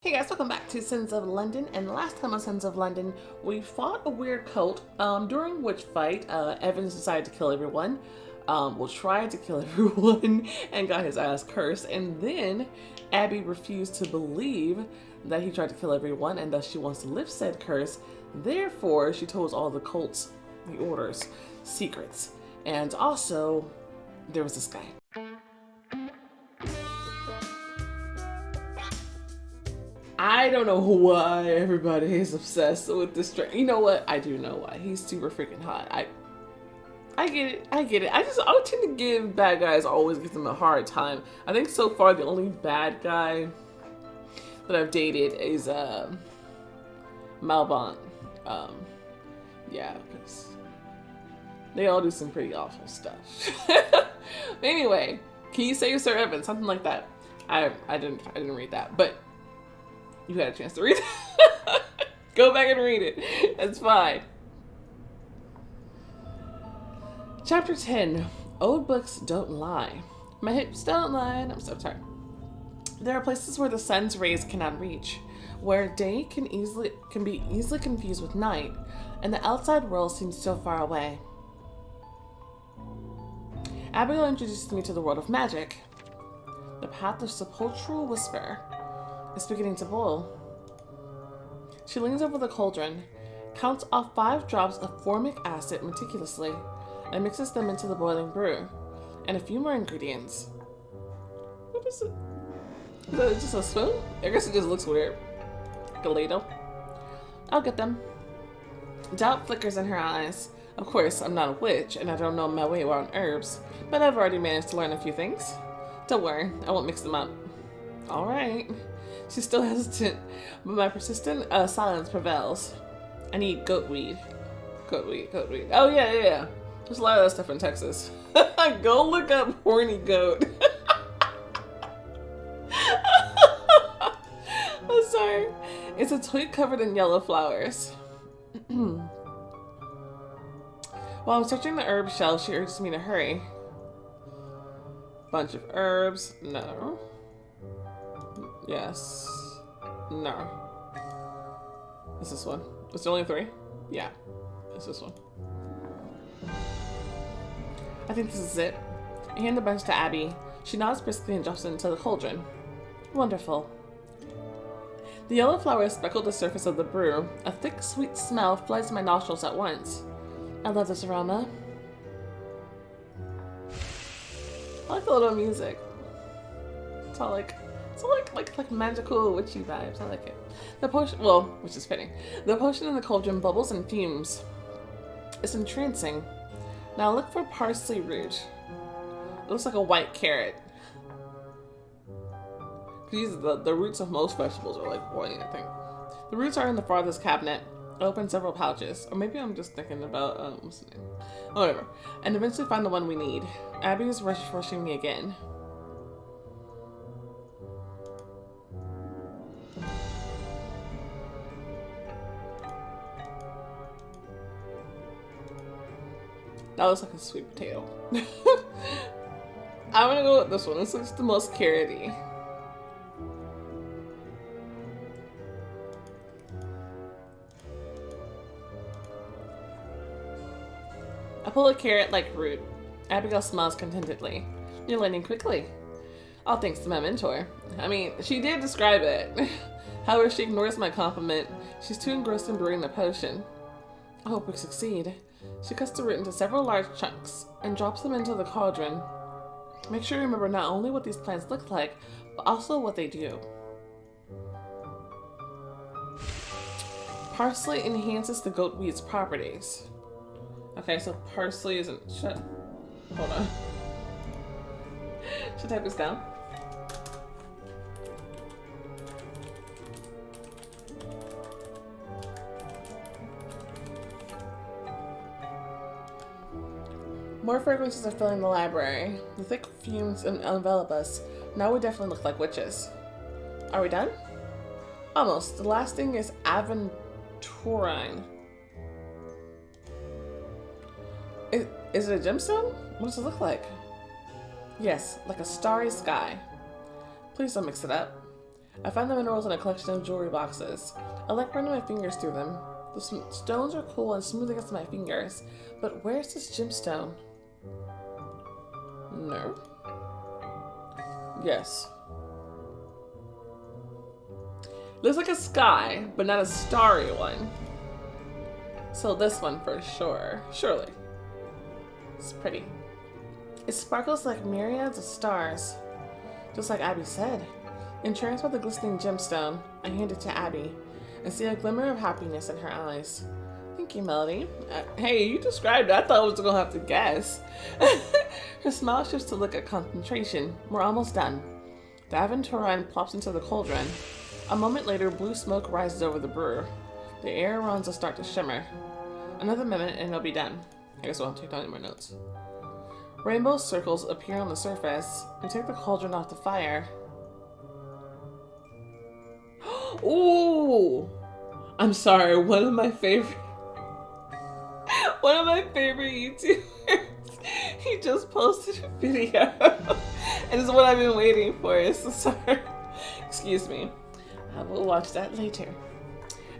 Hey guys, welcome back to Sins of London. And last time on Sins of London, we fought a weird cult, during which fight Evans decided to kill everyone. Tried to kill everyone and got his ass cursed. And then Abby refused to believe that he tried to kill everyone and thus she wants to lift said curse. Therefore, she told all the cults, the orders, secrets. And also, there was this guy. I don't know why everybody is obsessed with this train. You know what? I do know why. He's super freaking hot. I get it. I get it. I would tend to give bad guys, always give them a hard time. I think so far the only bad guy that I've dated is Malbon. Yeah, because they all do some pretty awful stuff. Anyway, can you save Sir Evan? Something like that. I didn't read that, but you had a chance to read it. Go back and read it. It's fine. Chapter 10. Old books don't lie. My hips don't lie. I'm so tired. There are places where the sun's rays cannot reach, where day can be easily confused with night, and the outside world seems so far away. Abigail introduced me to the world of magic. The path of sepulchral whisper is beginning to boil. She leans over the cauldron, counts off 5 drops of formic acid meticulously, and mixes them into the boiling brew, and a few more ingredients. What is it? Is that just a spoon? I guess it just looks weird. Like a ladle. I'll get them. Doubt flickers in her eyes. Of course, I'm not a witch, and I don't know my way around herbs, but I've already managed to learn a few things. Don't worry, I won't mix them up. Alright. She's still hesitant, but my persistent silence prevails. I need goatweed. Goatweed. Oh, yeah. There's a lot of that stuff in Texas. Go look up horny goat. I'm sorry. It's a twig covered in yellow flowers. While I'm searching the herb shelf, she urges me to hurry. Bunch of herbs. No. Yes. No. It's this one. Is there only 3? Yeah. It's this one. I think this is it. I hand the bunch to Abby. She nods briskly and drops it into the cauldron. Wonderful. The yellow flowers speckle the surface of the brew. A thick, sweet smell floods my nostrils at once. I love this aroma. I like the little music. It's all like magical witchy vibes. I like it. The potion, which is fitting. The potion in the cauldron bubbles and fumes. It's entrancing. Now look for parsley root. It looks like a white carrot. The roots of most vegetables are like white, I think. The roots are in the farthest cabinet. I open several pouches. Or maybe I'm just thinking about, what's the name? Oh, whatever. And eventually find the one we need. Abby is rushing me again. That looks like a sweet potato. I'm gonna go with this one. This looks the most carroty. I pull a carrot-like root. Abigail smiles contentedly. You're learning quickly. All thanks to my mentor. I mean, she did describe it. However, she ignores my compliment. She's too engrossed in brewing the potion. I hope we succeed. She cuts the root into several large chunks and drops them into the cauldron. Make sure you remember not only what these plants look like, but also what they do. Parsley enhances the goatweed's properties. Okay, so parsley isn't... Hold on. Should I type this down? More fragrances are filling the library. The thick fumes envelop us. Now we definitely look like witches. Are we done? Almost. The last thing is aventurine. Is it a gemstone? What does it look like? Yes, like a starry sky. Please don't mix it up. I found the minerals in a collection of jewelry boxes. I like running my fingers through them. The stones are cool and smooth against my fingers, but where's this gemstone? No. Yes. Looks like a sky, but not a starry one. So this one for sure. Surely. It's pretty. It sparkles like myriads of stars. Just like Abby said. Entranced by the glistening gemstone, I hand it to Abby and see a glimmer of happiness in her eyes. Thank you, Melody. Hey, you described it. I thought I was gonna have to guess. Her smile shifts to look at concentration. We're almost done. The Aventurine plops into the cauldron. A moment later, blue smoke rises over the brew. The air around us start to shimmer. Another minute and it'll be done. I guess I won't take down any more notes. Rainbow circles appear on the surface. We take the cauldron off the fire. Ooh! I'm sorry, one of my favorite YouTubers, he just posted a video. And it's what I've been waiting for, so sorry. Excuse me. I will watch that later.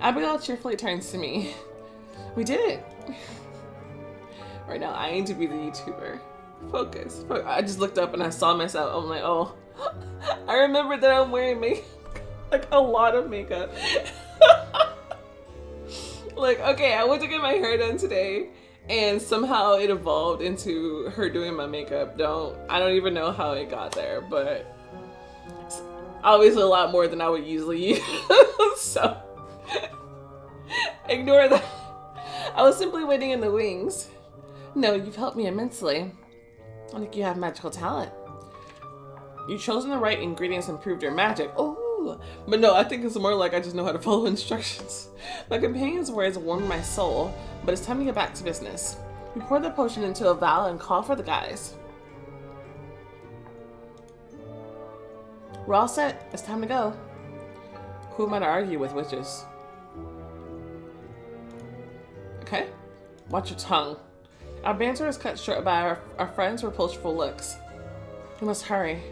Abigail cheerfully turns to me. We did it! Right now, I need to be the YouTuber. Focus. I just looked up and I saw myself. I'm like, oh. I remember that I'm wearing makeup. Like, a lot of makeup. Like, okay, I went to get my hair done today, and somehow it evolved into her doing my makeup. I don't even know how it got there, but it's obviously a lot more than I would usually use. So, ignore that. I was simply waiting in the wings. No, you've helped me immensely. I think you have magical talent. You've chosen the right ingredients and improved your magic. Oh, but no, I think it's more like I just know how to follow instructions. My companion's words warmed my soul, but it's time to get back to business. We pour the potion into a vial and call for the guys. We're all set. It's time to go. Who am I to argue with witches? Okay. Watch your tongue. Our banter is cut short by our friends' reproachful looks. We must hurry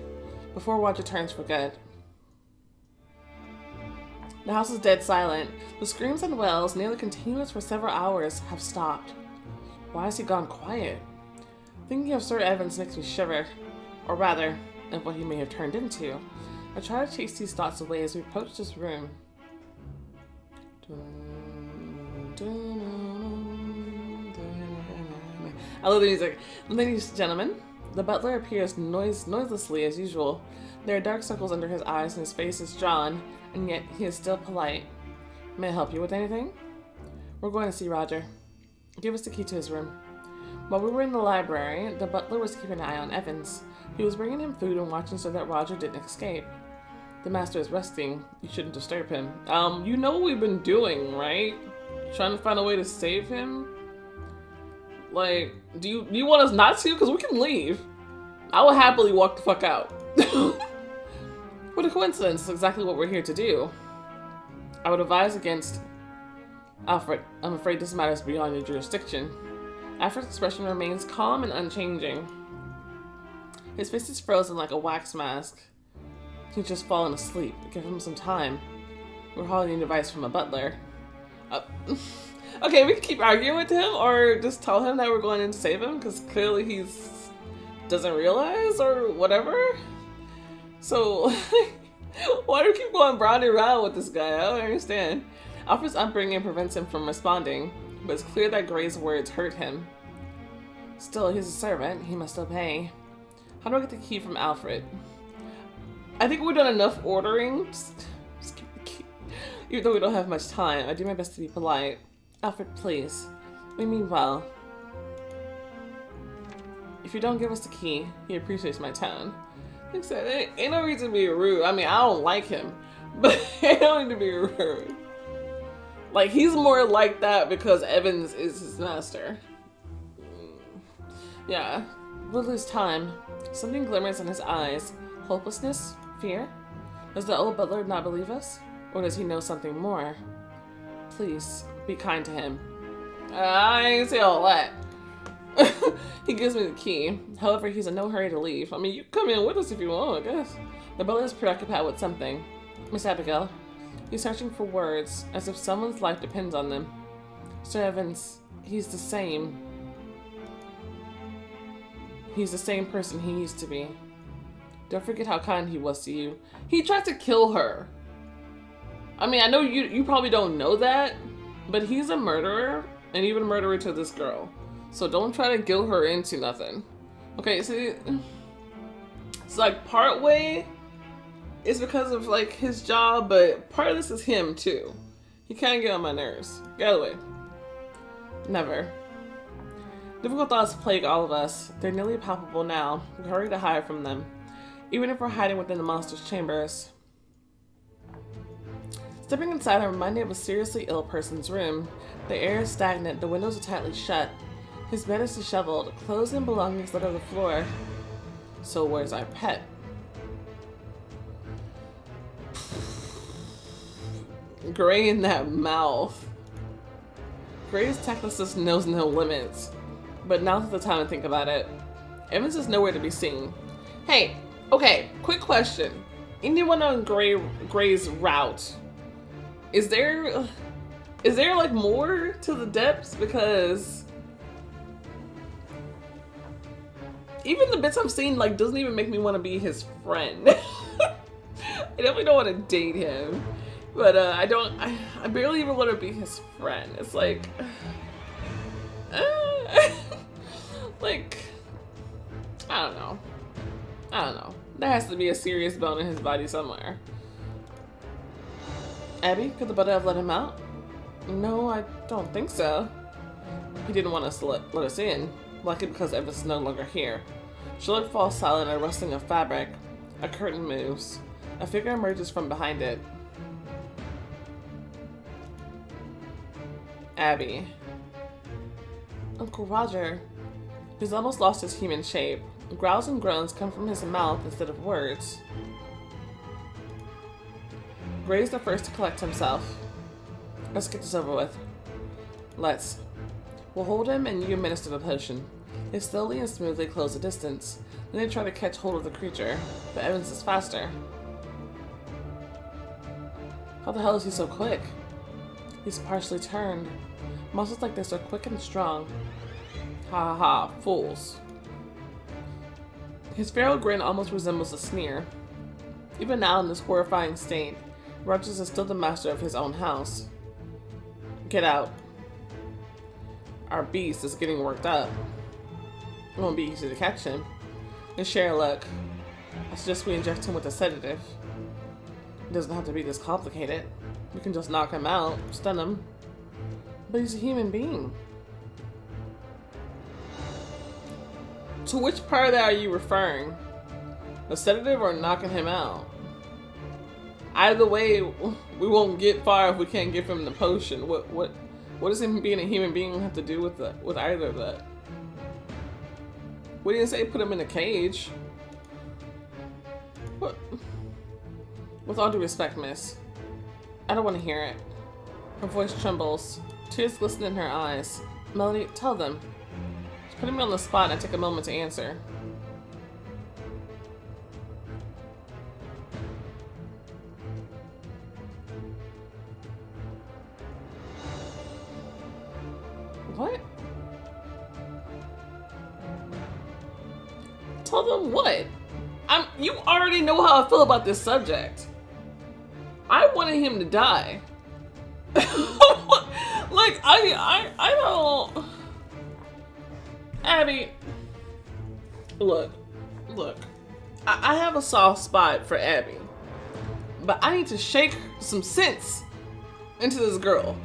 before Roger turns for good. The house is dead silent. The screams and wails, nearly continuous for several hours, have stopped. Why has he gone quiet? Thinking of Sir Evans makes me shiver. Or rather, of what he may have turned into. I try to chase these thoughts away as we approach this room. I love the music. Ladies and gentlemen, the butler appears noiselessly as usual. There are dark circles under his eyes and his face is drawn, and yet he is still polite. May I help you with anything? We're going to see Roger. Give us the key to his room. While we were in the library, the butler was keeping an eye on Evans. He was bringing him food and watching so that Roger didn't escape. The master is resting. You shouldn't disturb him. You know what we've been doing, right? Trying to find a way to save him? Like, do you want us not to? Because we can leave. I will happily walk the fuck out. What a coincidence. It's exactly what we're here to do. I would advise against Alfred. I'm afraid this matter is beyond your jurisdiction. Alfred's expression remains calm and unchanging. His face is frozen like a wax mask. He's just fallen asleep. Give him some time. We're holding advice from a butler. Okay, we can keep arguing with him or just tell him that we're going in to save him because clearly he's doesn't realize or whatever. So, why do we keep going round and round with this guy? I don't understand. Alfred's upbringing prevents him from responding, but it's clear that Gray's words hurt him. Still, he's a servant. He must obey. How do I get the key from Alfred? I think we've done enough ordering. Just give the key. Even though we don't have much time, I do my best to be polite. Alfred, please. We mean well. If you don't give us the key, he appreciates my tone. Like I said, ain't no reason to be rude. I mean, I don't like him, but I don't need to be rude. Like, he's more like that because Evans is his master. Yeah, we'll lose time. Something glimmers in his eyes. Hopelessness? Fear? Does the old butler not believe us? Or does he know something more? Please, be kind to him. I ain't say all that. He gives me the key. However, he's in no hurry to leave. I mean, you can come in with us if you want, I guess. The butler is preoccupied with something. Miss Abigail. He's searching for words, as if someone's life depends on them. Sir Evans, he's the same. He's the same person he used to be. Don't forget how kind he was to you. He tried to kill her. I mean, I know you probably don't know that, but he's a murderer, and even a murderer to this girl. So don't try to guilt her into nothing. Okay, see, it's like part way is because of like his job, but part of this is him too. He can't get on my nerves. Get out of the way. Never. Difficult thoughts plague all of us. They're nearly palpable now. We hurry to hide from them, even if we're hiding within the monster's chambers. Stepping inside, I'm reminded of a seriously ill person's room. The air is stagnant, the windows are tightly shut. His bed is disheveled, clothes and belongings litter the floor. So where's our pet? Gray in that mouth. Gray's tactlessness knows no limits. But now's the time to think about it. Evans is nowhere to be seen. Hey, okay, quick question. Anyone on Gray's route? Is there like more to the depths? Because even the bits I'm seeing like doesn't even make me want to be his friend. I definitely don't want to date him, but I barely even want to be his friend. It's like, like I don't know. There has to be a serious bone in his body somewhere. Abby, could the butler have let him out? No, I don't think so. He didn't want us to let us in, likely because Evans is no longer here. Charlotte falls silent at a rustling of fabric. A curtain moves. A figure emerges from behind it. Abby. Uncle Roger. He's almost lost his human shape. Growls and groans come from his mouth instead of words. Gray's the first to collect himself. Let's get this over with. Let's. We'll hold him and you administer the potion. They slowly and smoothly close the distance. Then they try to catch hold of the creature, but Evans is faster. How the hell is he so quick? He's partially turned. Muscles like this are quick and strong. Ha ha ha, fools. His feral grin almost resembles a sneer. Even now in this horrifying state, Rogers is still the master of his own house. Get out. Our beast is getting worked up. It won't be easy to catch him. And share luck. I suggest we inject him with a sedative. It doesn't have to be this complicated. We can just knock him out, stun him. But he's a human being. To which part of that are you referring? The sedative or knocking him out? Either way, we won't get far if we can't give him the potion. What does him being a human being have to do with either of that? We didn't say put him in a cage. What? With all due respect, miss, I don't want to hear it. Her voice trembles. Tears glisten in her eyes. Melody, tell them. She's putting me on the spot and I take a moment to answer. What? Tell them what? You already know how I feel about this subject. I wanted him to die. Like, I don't... Abby, look. I have a soft spot for Abby. But I need to shake some sense into this girl.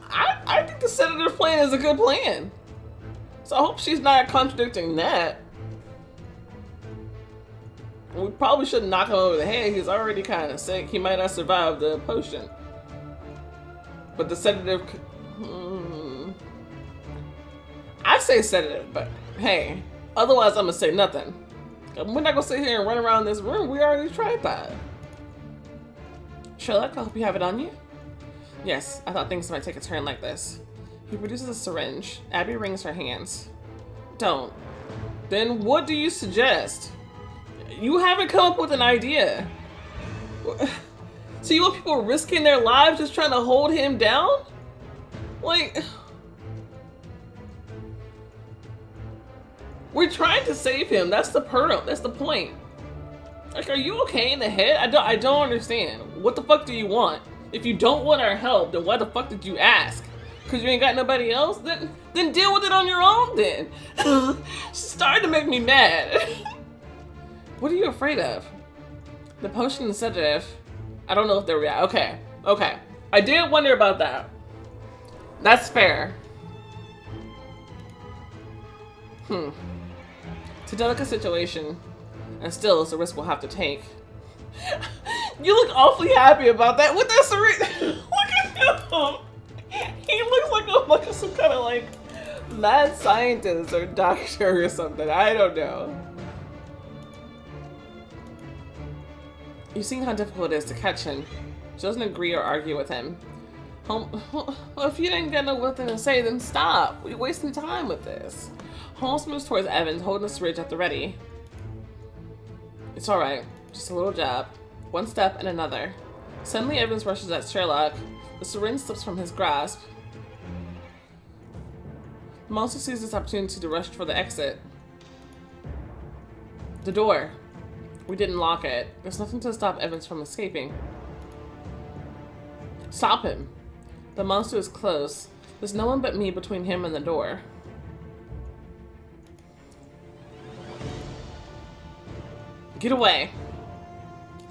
I think the senator's plan is a good plan. So I hope she's not contradicting that. We probably shouldn't knock him over the head. He's already kind of sick. He might not survive the potion. But the sedative... I say sedative, but hey. Otherwise, I'm going to say nothing. We're not going to sit here and run around this room. We already tried that. Sherlock, I hope you have it on you. Yes, I thought things might take a turn like this. He produces a syringe. Abby wrings her hands. Don't. Then what do you suggest? You haven't come up with an idea. So you want people risking their lives just trying to hold him down? Like, we're trying to save him. That's the That's the point. Like, are you okay in the head? I don't understand. What the fuck do you want? If you don't want our help, then why the fuck did you ask? Cause you ain't got nobody else? Then deal with it on your own then. She's starting to make me mad. What are you afraid of? The potion and sedative. I don't know if they're real. Okay. I did wonder about that. That's fair. It's a delicate situation. And still, it's a risk we'll have to take. You look awfully happy about that. With that syringe. Look at him. He looks like some kind of like mad scientist or doctor or something. I don't know. You've seen how difficult it is to catch him. She doesn't agree or argue with him. Well, if you didn't get nothing to say, then stop. We're wasting time with this. Holmes moves towards Evans, holding the syringe at the ready. It's alright. Just a little jab. One step and another. Suddenly, Evans rushes at Sherlock. The syringe slips from his grasp. The monster sees this opportunity to rush for the exit. The door. We didn't lock it. There's nothing to stop Evans from escaping. Stop him. The monster is close. There's no one but me between him and the door. Get away.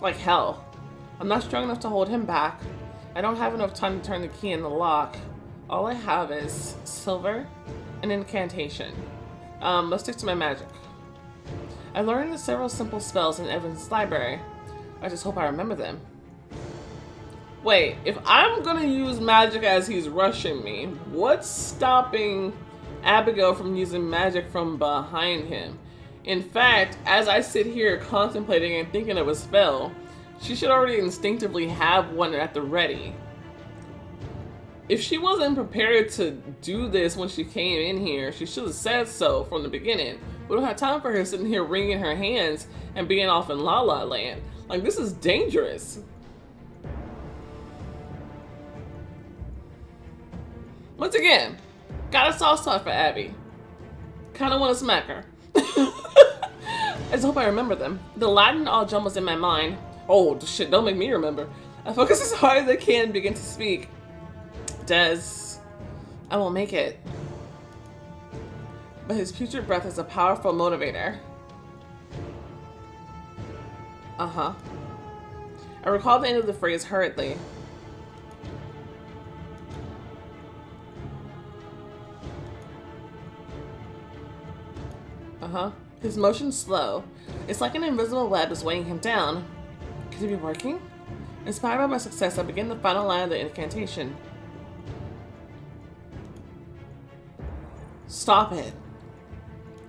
Like hell. I'm not strong enough to hold him back. I don't have enough time to turn the key in the lock. All I have is silver and incantation. Let's stick to my magic. I learned several simple spells in Evans' library. I just hope I remember them. Wait, if I'm gonna use magic as he's rushing me, what's stopping Abigail from using magic from behind him? In fact, as I sit here contemplating and thinking of a spell, she should already instinctively have one at the ready. If she wasn't prepared to do this when she came in here, she should have said so from the beginning. We don't have time for her sitting here wringing her hands and being off in La La Land. Like, this is dangerous. Once again, got a soft spot for Abby. Kinda wanna smack her. I just hope I remember them. The Latin all jumbles in my mind. Oh shit, don't make me remember. I focus as hard as I can and begin to speak. Des, I won't make it. But his putrid breath is a powerful motivator. I recall the end of the phrase hurriedly. His motion's slow. It's like an invisible web is weighing him down. Could it be working? Inspired by my success, I begin the final line of the incantation. Stop it.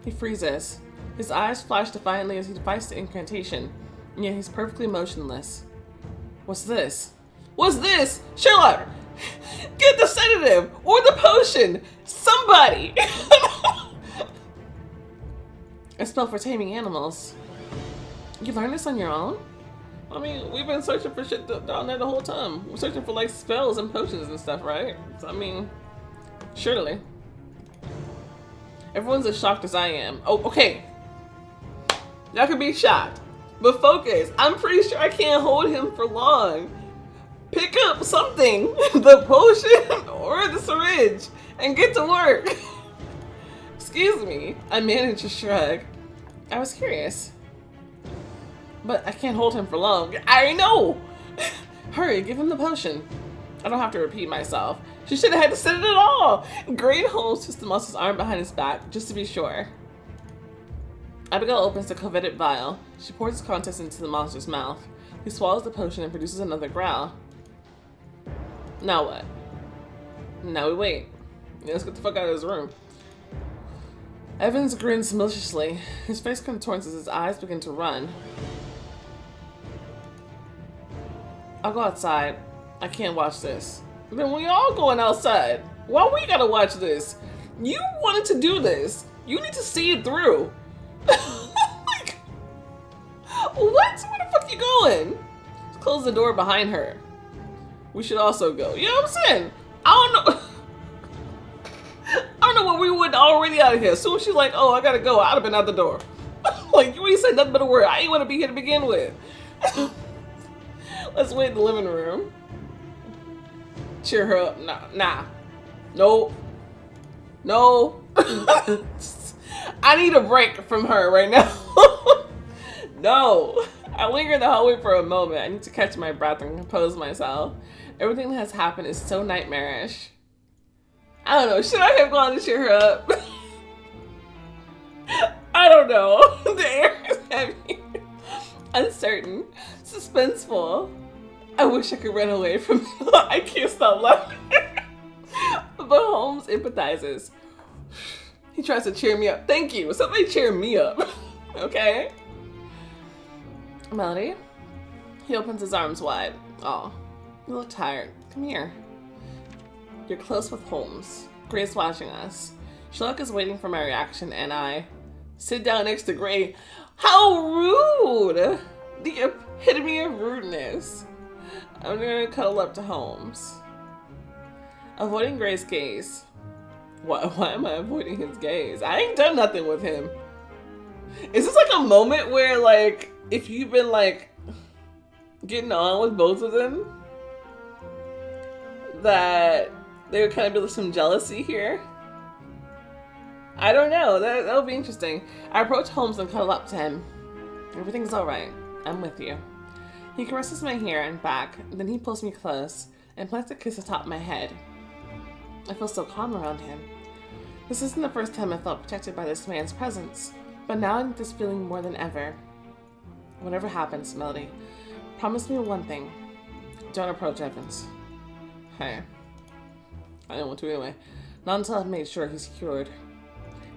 He freezes. His eyes flash defiantly as he fights the incantation, and yet he's perfectly motionless. What's this? What's this? Sherlock! Get the sedative! Or the potion! Somebody! A spell for taming animals. You learned this on your own? I mean, we've been searching for shit down there the whole time. We're searching for like spells and potions and stuff, right? So, I mean, surely. Everyone's as shocked as I am. Oh, okay. Y'all could be shocked. But focus. I'm pretty sure I can't hold him for long. Pick up something. The potion or the syringe. And get to work. Excuse me. I managed to shrug. I was curious. But I can't hold him for long. I know! Hurry, give him the potion. I don't have to repeat myself. She should have had to say it at all. Great Holmes twists the monster's arm behind his back, just to be sure. Abigail opens the coveted vial. She pours its contents into the monster's mouth. He swallows the potion and produces another growl. Now what? Now we wait. Let's get the fuck out of this room. Evans grins maliciously. His face contorts as his eyes begin to run. I'll go outside. I can't watch this. Then we all going outside. Why we gotta watch this? You wanted to do this. You need to see it through. Like, what? Where the fuck you going? close the door behind her. We should also go. You know what I'm saying? I don't know. I don't know what we would already out of here. As soon as she's like, oh, I gotta go, I'd have been out the door. Like, you ain't said nothing but a word. I ain't want to be here to begin with. Let's wait in the living room. Cheer her up. Nah. No. I need a break from her right now. No. I linger in the hallway for a moment. I need to catch my breath and compose myself. Everything that has happened is so nightmarish. I don't know. Should I have gone to cheer her up? I don't know. The air is heavy, uncertain, suspenseful. I wish I could run away from it. I can't stop laughing. But Holmes empathizes. He tries to cheer me up. Thank you. Somebody cheer me up. Okay? Melody? He opens his arms wide. Oh, you look tired. Come here. You're close with Holmes. Gray's watching us. Sherlock is waiting for my reaction, and I sit down next to Gray. How rude! The epitome of rudeness. I'm gonna cuddle up to Holmes. Avoiding Gray's gaze. Why am I avoiding his gaze? I ain't done nothing with him. Is this like a moment where, like, if you've been, like, getting on with both of them, that there would kind of be some jealousy here? I don't know. That'll be interesting. I approach Holmes and cuddle up to him. Everything's alright. I'm with you. He caresses my hair and back, then he pulls me close and plants a kiss atop my head. I feel so calm around him. This isn't the first time I felt protected by this man's presence, but now I need this feeling more than ever. Whatever happens, Melody, promise me one thing. Don't approach Evans. Hey. I don't want to anyway. Not until I've made sure he's cured.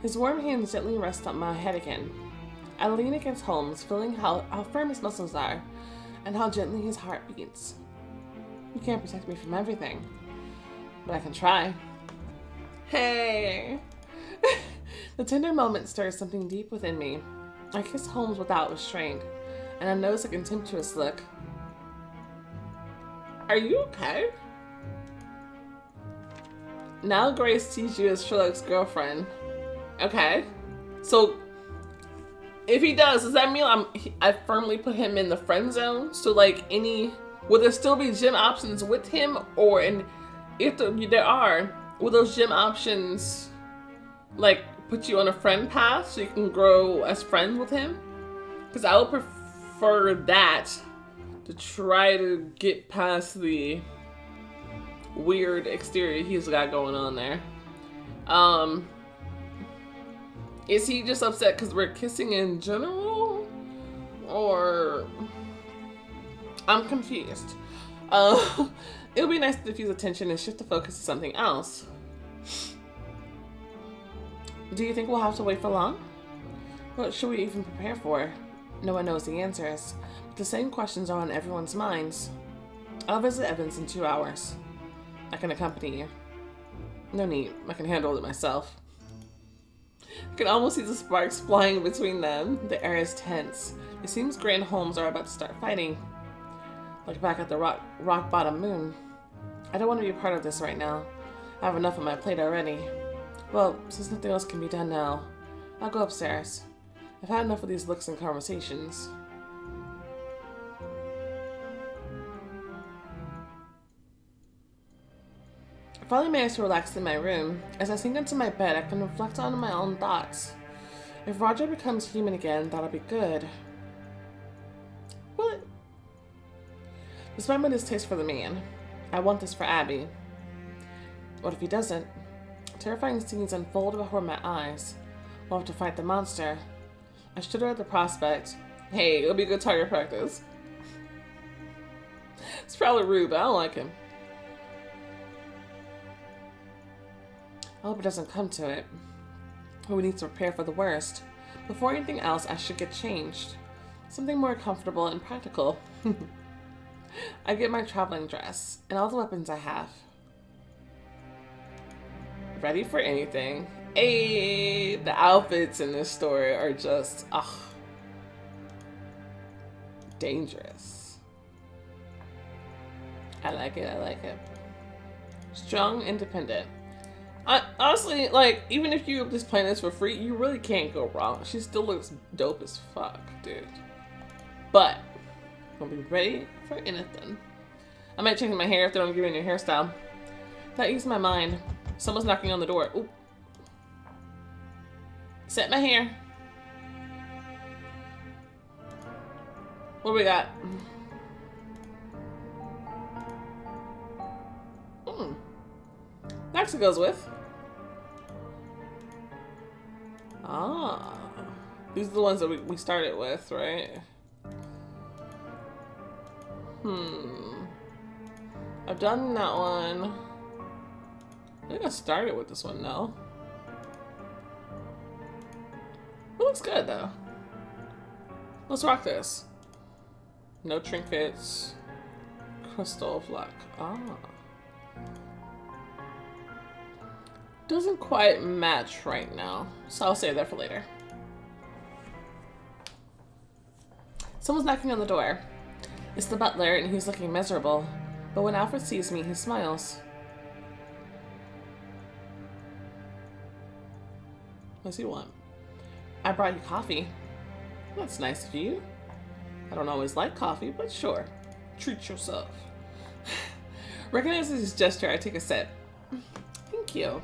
His warm hands gently rest on my head again. I lean against Holmes, feeling how firm his muscles are, and how gently his heart beats. You can't protect me from everything, but I can try. Hey! The tender moment stirs something deep within me. I kiss Holmes without restraint, and I notice a contemptuous look. Are you okay? Now Grace sees you as Sherlock's girlfriend. Okay. So, if he does that mean I firmly put him in the friend zone? So, like, will there still be gym options with him? Or, if there are, will those gym options, like, put you on a friend path so you can grow as friends with him? Because I would prefer that to try to get past the weird exterior he's got going on there. Is he just upset because we're kissing in general? Or... I'm confused. It would be nice to diffuse attention and shift the focus to something else. Do you think we'll have to wait for long? What should we even prepare for? No one knows the answers, but the same questions are on everyone's minds. I'll visit Evans in 2 hours. I can accompany you. No need, I can handle it myself. I can almost see the sparks flying between them. The air is tense. It seems Gray and Holmes are about to start fighting. Like back at the rock bottom moon. I don't want to be a part of this right now. I have enough on my plate already. Well, since nothing else can be done now, I'll go upstairs. I've had enough of these looks and conversations. I finally managed to relax in my room. As I sink into my bed, I can reflect on my own thoughts. If Roger becomes human again, that'll be good. What? Despite my distaste for the man, I want this for Abby. What if he doesn't? Terrifying scenes unfold before my eyes. We'll have to fight the monster. I shudder at the prospect. Hey, it'll be good target practice. It's probably rude, but I don't like him. I hope it doesn't come to it. We need to prepare for the worst. Before anything else, I should get changed. Something more comfortable and practical. I get my traveling dress and all the weapons I have. Ready for anything. Hey, the outfits in this story are just, dangerous. I like it, I like it. Strong, independent. I honestly, like, even if you're just playing this for free, you really can't go wrong. She still looks dope as fuck, dude. But, I'm gonna be ready for anything. I might change my hair if they don't give me a new hairstyle. That eased my mind. Someone's knocking on the door. Ooh. Set my hair. What do we got? Next it goes with. Ah. These are the ones that we started with, right? I've done that one. I think I started with this one, no? It looks good, though. Let's rock this. No trinkets. Crystal of luck. Ah. Doesn't quite match right now, so I'll save that for later. Someone's knocking on the door. It's the butler, and he's looking miserable. But when Alfred sees me, he smiles. What does he want? I brought you coffee. That's nice of you. I don't always like coffee, but sure. Treat yourself. Recognizing his gesture, I take a sip. Thank you.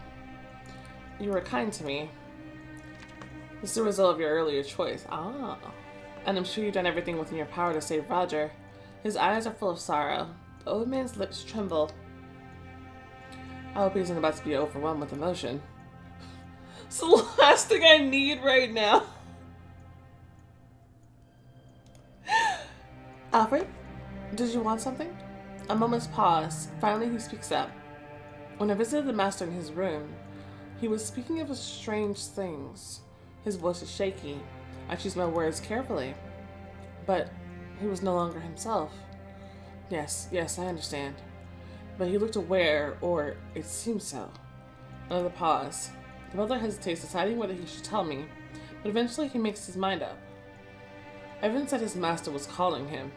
You were kind to me. This is the result of your earlier choice. Ah. And I'm sure you've done everything within your power to save Roger. His eyes are full of sorrow. The old man's lips tremble. I hope he isn't about to be overwhelmed with emotion. It's the last thing I need right now. Alfred, did you want something? A moment's pause. Finally, he speaks up. When I visited the master in his room, he was speaking of strange things. His voice is shaky. I choose my words carefully. But he was no longer himself. Yes, I understand. But he looked aware, or it seemed so. Another pause. The butler hesitates, deciding whether he should tell me, but eventually he makes his mind up. Evan said his master was calling him.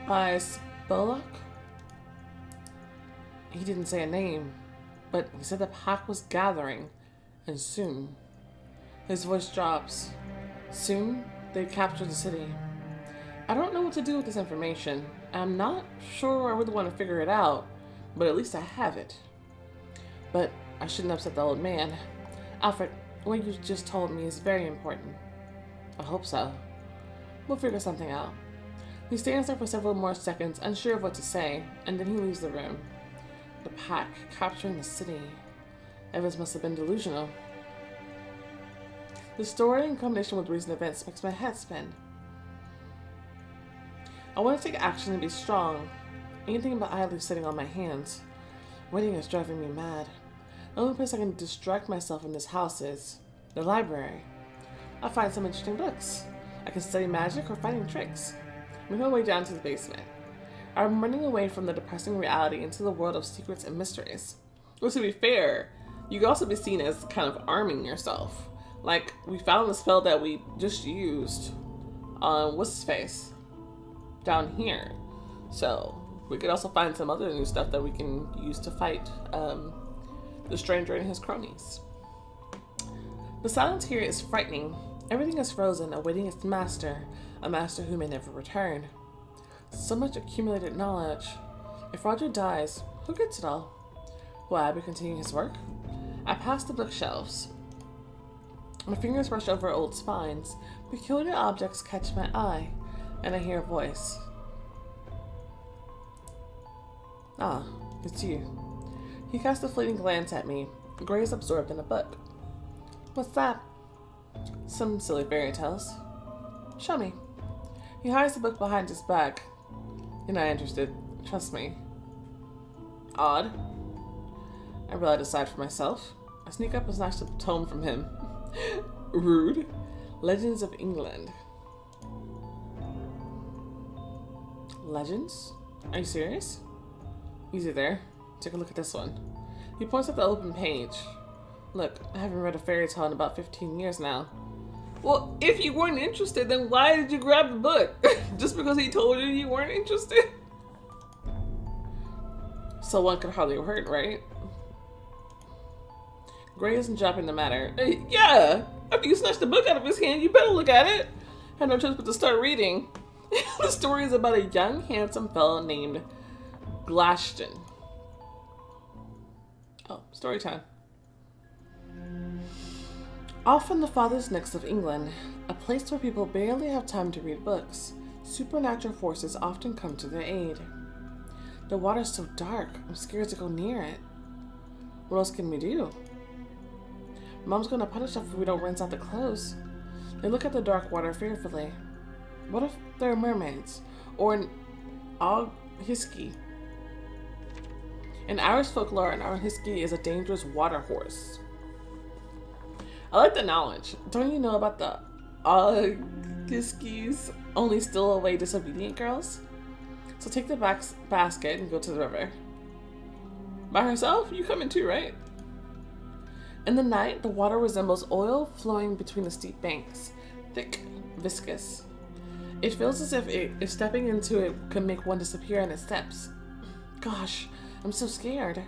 By Spolok? He didn't say a name, but he said the pack was gathering, and soon. His voice drops. Soon, they'd capture the city. I don't know what to do with this information. I'm not sure I really want to figure it out, but at least I have it. But I shouldn't upset the old man. Alfred, what you just told me is very important. I hope so. We'll figure something out. He stands there for several more seconds, unsure of what to say, and then he leaves the room. The pack capturing the city. Evans must have been delusional. The story, in combination with recent events, makes my head spin. I want to take action and be strong. Anything but idly sitting on my hands. Waiting is driving me mad. The only place I can distract myself in this house is the library. I'll find some interesting books. I can study magic or fighting tricks. Make my way down to the basement. I'm running away from the depressing reality into the world of secrets and mysteries. Well, to be fair, you could also be seen as kind of arming yourself. Like, we found the spell that we just used on what's his face down here. So we could also find some other new stuff that we can use to fight the stranger and his cronies. The silence here is frightening. Everything is frozen, awaiting its master, a master who may never return. So much accumulated knowledge. If Roger dies, who gets it all? Will Abby continue his work? I pass the bookshelves. My fingers brush over old spines. Peculiar objects catch my eye, and I hear a voice. Ah, it's you. He casts a fleeting glance at me. Gray is absorbed in a book. What's that? Some silly fairy tales. Show me. He hides the book behind his back. You're not interested. Trust me. Odd. I roll out aside for myself. I sneak up and snatch the tome from him. Rude. Legends of England. Legends? Are you serious? Easy there. Take a look at this one. He points at the open page. Look, I haven't read a fairy tale in about 15 years now. Well, if you weren't interested, then why did you grab the book? Just because he told you weren't interested? So one could hardly hurt, right? Gray isn't dropping the matter. Yeah! After you snatched the book out of his hand, you better look at it. Had no choice but to start reading. The story is about a young, handsome fellow named Glashtin. Oh, story time. Off in the farthest nicks of England, a place where people barely have time to read books, supernatural forces often come to their aid. The water's so dark, I'm scared to go near it. What else can we do? Mom's gonna punish us if we don't rinse out the clothes. They look at the dark water fearfully. What if they're mermaids? Or an Aughiskey? In Irish folklore, an Aughiskey is a dangerous water horse. I like the knowledge. Don't you know about the Aughiskeys only steal away disobedient girls? So take the basket and go to the river. By herself? You coming too, right? In the night, the water resembles oil flowing between the steep banks, thick, viscous. It feels as if stepping into it could make one disappear in its steps. Gosh, I'm so scared.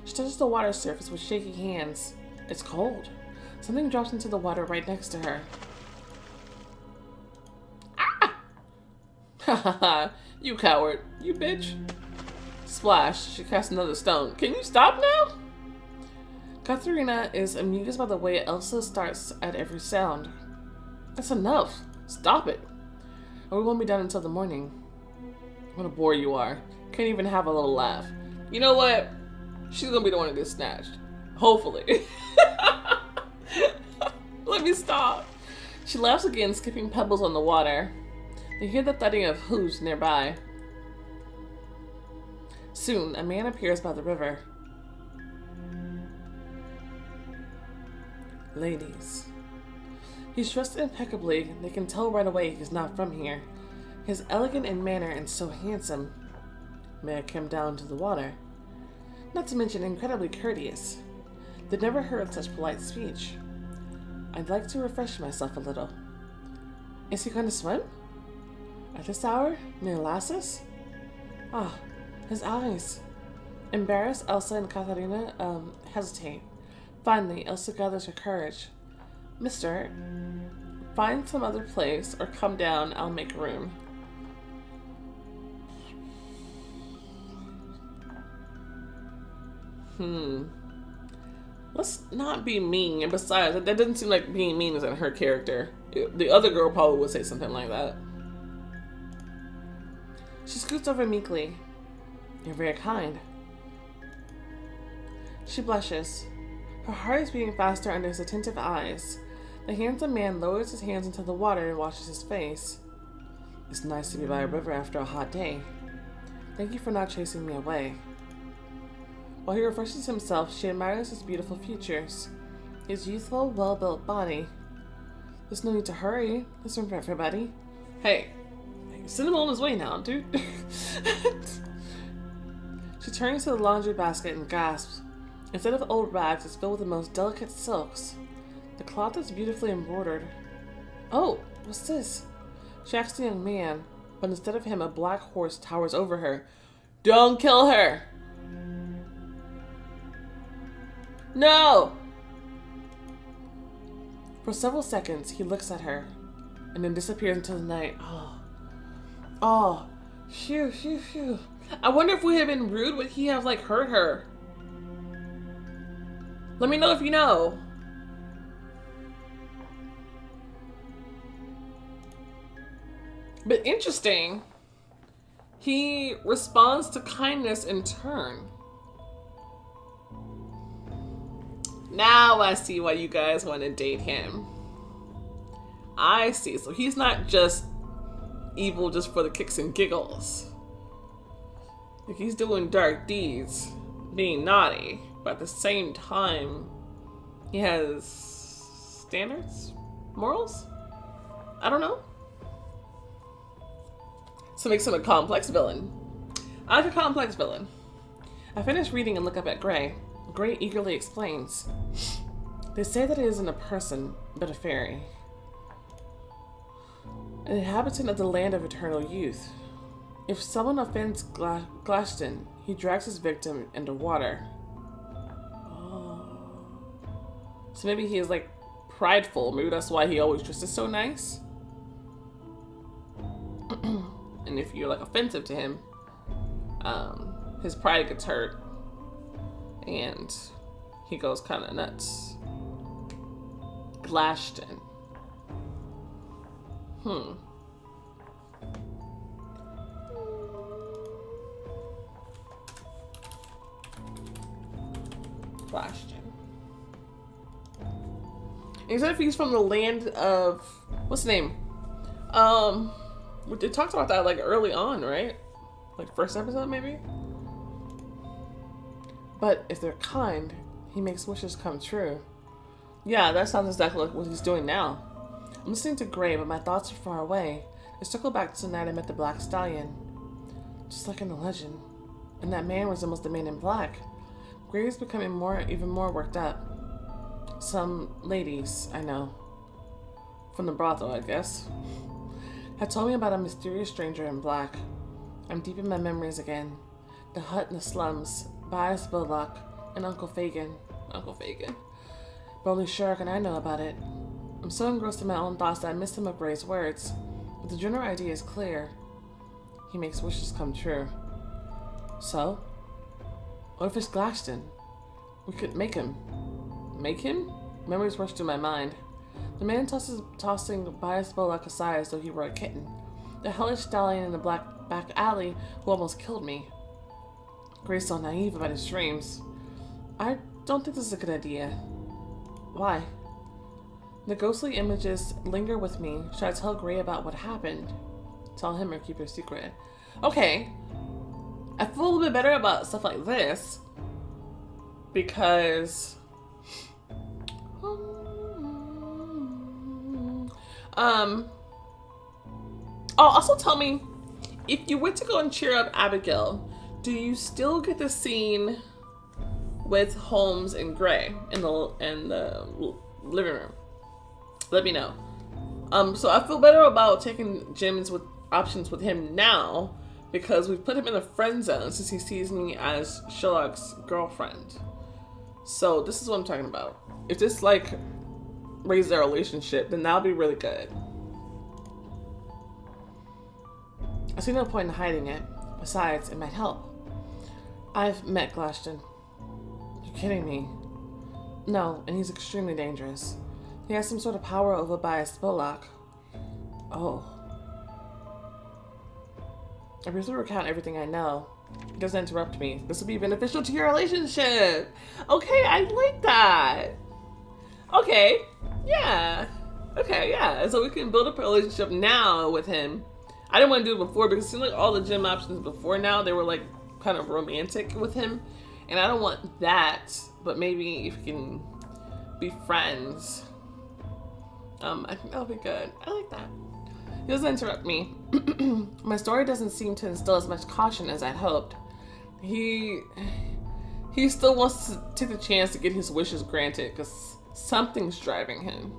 She touches the water surface with shaky hands. It's cold. Something drops into the water right next to her. Ah! Ha ha ha! You coward! You bitch! Splash! She casts another stone. Can you stop now? Katharina is amused by the way Elsa starts at every sound. That's enough. Stop it. Or we won't be done until the morning. What a bore you are. Can't even have a little laugh. You know what? She's gonna be the one to get snatched. Hopefully. Let me stop. She laughs again, skipping pebbles on the water. They hear the thudding of hooves nearby. Soon, a man appears by the river. Ladies. He's dressed impeccably. They can tell right away he's not from here. He's elegant in manner and so handsome. May I come down to the water? Not to mention incredibly courteous. They'd never heard such polite speech. I'd like to refresh myself a little. Is he going to swim? At this hour? Near Lassus? Ah, his eyes. Embarrassed, Elsa and Katharina hesitate. Finally, Elsa gathers her courage. Mister, find some other place or come down, I'll make room. Let's not be mean. And besides, that doesn't seem like being mean is in her character. The other girl probably would say something like that. She scoots over meekly. You're very kind. She blushes. Her heart is beating faster under his attentive eyes. The handsome man lowers his hands into the water and washes his face. It's nice to be by a river after a hot day. Thank you for not chasing me away. While he refreshes himself, she admires his beautiful features. His youthful, well-built body. There's no need to hurry. There's room for everybody. Hey, send him on his way now, dude. She turns to the laundry basket and gasps. Instead of old rags, it's filled with the most delicate silks. The cloth is beautifully embroidered. Oh, what's this? She asks the young man, but instead of him, a black horse towers over her. Don't kill her! No! For several seconds, he looks at her, and then disappears into the night. Oh, phew, phew, phew. I wonder if we had been rude, would he have, hurt her? Let me know if you know. But interesting, he responds to kindness in turn. Now I see why you guys want to date him. I see. So he's not just evil just for the kicks and giggles. Like he's doing dark deeds, being naughty, but at the same time, he has standards, morals? I don't know. So makes him a complex villain. I like a complex villain. I finish reading and look up at Gray. Gray eagerly explains. They say that it isn't a person, but a fairy. An inhabitant of the land of eternal youth. If someone offends Glashtin, he drags his victim into water. Oh. So maybe he is like prideful. Maybe that's why he always dresses so nice. And if you're like offensive to him, his pride gets hurt and he goes kind of nuts. Glashtin. Glashtin. He said if he's from the land of, what's the name? They talked about that like early on, right? Like first episode maybe? But if they're kind, he makes wishes come true. Yeah, that sounds exactly like what he's doing now. I'm listening to Gray, but my thoughts are far away. I circle back to the night I met the Black Stallion. Just like in the legend. And that man resembles the man in black. Gray is becoming even more worked up. Some ladies I know, from the brothel, I guess, had told me about a mysterious stranger in black. I'm deep in my memories again. The hut in the slums, Bias Bullock, and Uncle Fagin. But only Sherrick and I know about it. I'm so engrossed in my own thoughts that I missed some of Gray's words. But the general idea is clear. He makes wishes come true. So? What if it's Glashtin? We could make him. Make him? Memories rush through my mind. The man tossing Bias Bullock aside as though he were a kitten. The hellish stallion in the back alley who almost killed me. Gray's so naive about his dreams. I don't think this is a good idea. Why? The ghostly images linger with me. Should I tell Gray about what happened? Tell him or keep it a secret? Okay. I feel a little bit better about stuff like this. Because... Oh, also tell me, if you went to go and cheer up Abigail, do you still get the scene with Holmes and Gray in the living room? Let me know. So I feel better about taking Jim's options with him now because we've put him in a friend zone since he sees me as Sherlock's girlfriend. So this is what I'm talking about. If this like raises their relationship, then that'll be really good. I see no point in hiding it. Besides, it might help. I've met Glashtin. You're kidding me. No, and he's extremely dangerous. He has some sort of power over Bias Bullock. Oh. I briefly recount everything I know. He doesn't interrupt me. This will be beneficial to your relationship. Okay, I like that. Okay, yeah. Okay, yeah. So we can build up a relationship now with him. I didn't want to do it before because it seemed like all the gym options before now, they were like kind of romantic with him. And I don't want that, but maybe if we can be friends, I think that'll be good. I like that. He doesn't interrupt me. My story doesn't seem to instill as much caution as I'd hoped. He still wants to take the chance to get his wishes granted because something's driving him.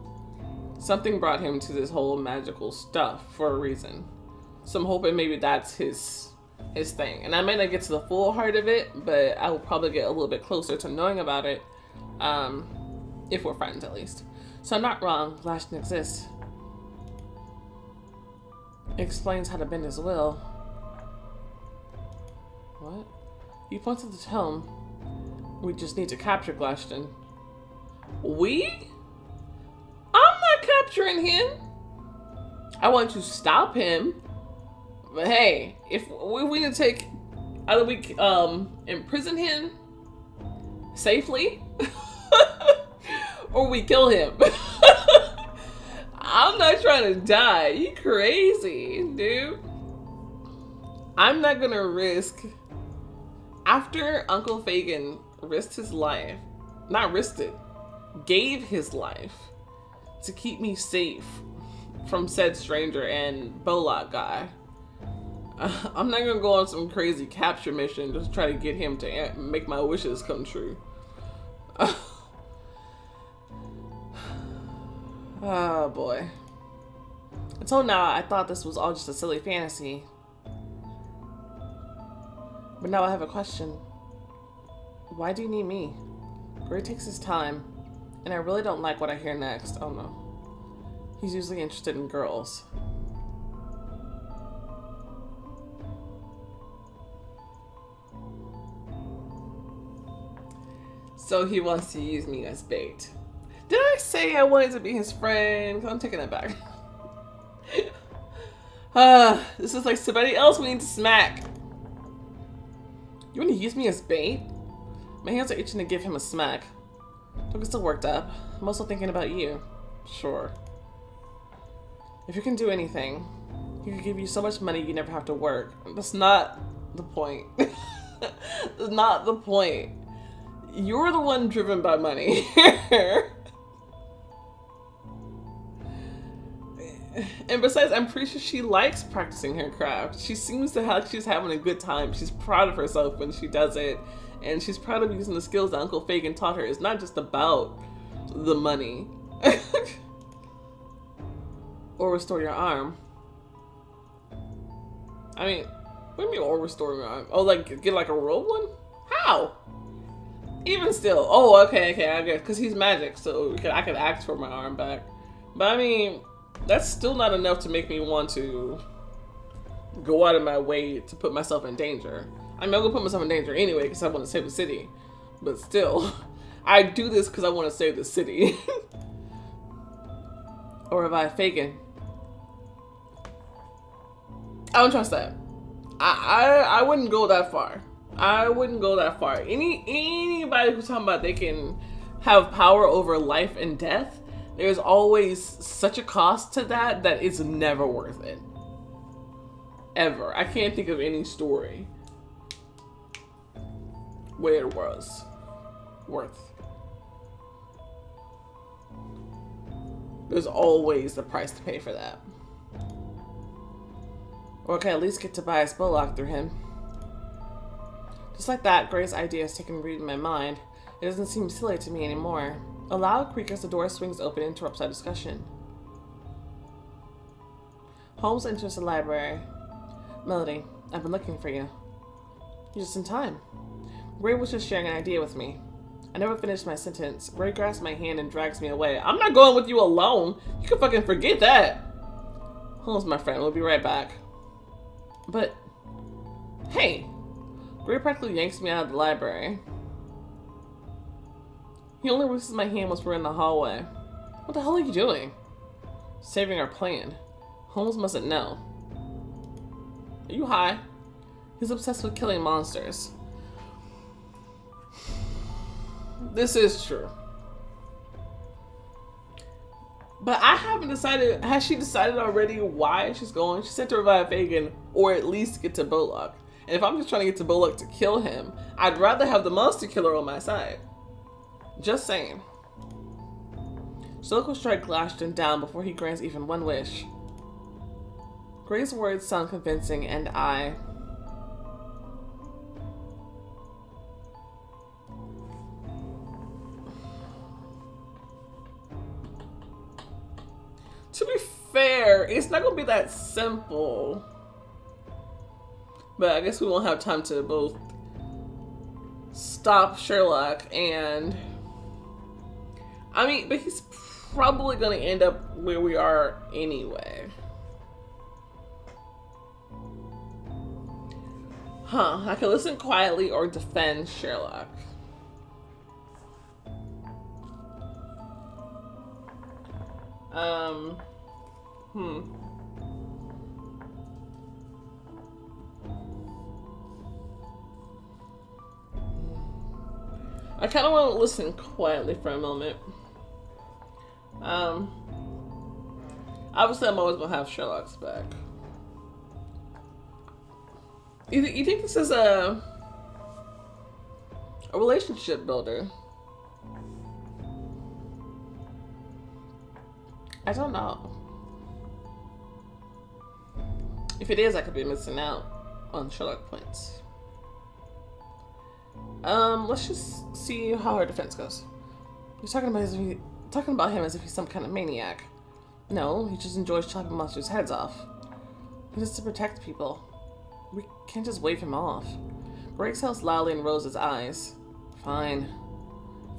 Something brought him to this whole magical stuff for a reason. So I'm hoping maybe that's his thing. And I might not get to the full heart of it, but I will probably get a little bit closer to knowing about it, if we're friends at least. So I'm not wrong, Glashtin exists. It explains how to bend his will. What? He points at the tome. We just need to capture Glashtin. We? I'm not capturing him. I want to stop him. But hey, if we need to take, either we imprison him safely, or we kill him. I'm not trying to die. You crazy, dude. I'm not gonna risk. After Uncle Fagin risked his life, not risked it, gave his life to keep me safe from said stranger and Bullock guy. I'm not gonna go on some crazy capture mission just to try to get him to make my wishes come true. Oh boy. Until now, I thought this was all just a silly fantasy. But now I have a question. Why do you need me? Gray takes his time, and I really don't like what I hear next. Oh no. He's usually interested in girls. So he wants to use me as bait. Did I say I wanted to be his friend? 'Cause I'm taking that back. This is like somebody else we need to smack. You want to use me as bait? My hands are itching to give him a smack. Don't get so worked up. I'm also thinking about you. Sure. If you can do anything, he could give you so much money you never have to work. That's not the point. That's not the point. You're the one driven by money. And besides, I'm pretty sure she likes practicing her craft. She seems to have, she's having a good time. She's proud of herself when she does it. And she's proud of using the skills that Uncle Fagin taught her. It's not just about the money. Or restore your arm. I mean, what do you mean, or restore your arm? Oh, like, get like a real one? How? Even still. Oh, okay, I guess. Because he's magic, so I could ask for my arm back. But I mean, that's still not enough to make me want to go out of my way to put myself in danger. I mean, I'm going to put myself in danger anyway because I want to save the city. But still, I do this because I want to save the city. Or revive Fagin. I don't trust that. I wouldn't go that far. I wouldn't go that far. Anybody who's talking about they can have power over life and death, there's always such a cost to that it's never worth it. Ever. I can't think of any story where it was worth. There's always the price to pay for that. Or I can at least get Tobias Bullock through him. Just like that, Gray's idea has taken root in my mind. It doesn't seem silly to me anymore. A loud creak as the door swings open and interrupts our discussion. Holmes enters the library. Melody, I've been looking for you. You're just in time. Gray was just sharing an idea with me. I never finished my sentence. Gray grasps my hand and drags me away. I'm not going with you alone. You can fucking forget that. Holmes, my friend, we'll be right back. But, hey. Gray practically yanks me out of the library. He only releases my hand once we're in the hallway. What the hell are you doing? Saving our plan. Holmes mustn't know. Are you high? He's obsessed with killing monsters. This is true. But I haven't decided. Has she decided already why she's going? She said to revive Fagin or at least get to Bullock. And if I'm just trying to get to Bullock to kill him, I'd rather have the monster killer on my side. Just saying. Sherlock will strike Glashtin down before he grants even one wish. Gray's words sound convincing, and I... To be fair, it's not going to be that simple. But I guess we won't have time to both stop Sherlock and... I mean, but he's probably going to end up where we are anyway. I can listen quietly or defend Sherlock. I kind of want to listen quietly for a moment. Obviously I'm always going to have Sherlock's back. You think this is a relationship builder? I don't know. If it is, I could be missing out on Sherlock points. Let's just see how her defense goes. You're talking about him as if he's some kind of maniac. No, he just enjoys chopping monsters' heads off. He has to protect people. We can't just wave him off. Gray exhales loudly and rolls his eyes. Fine.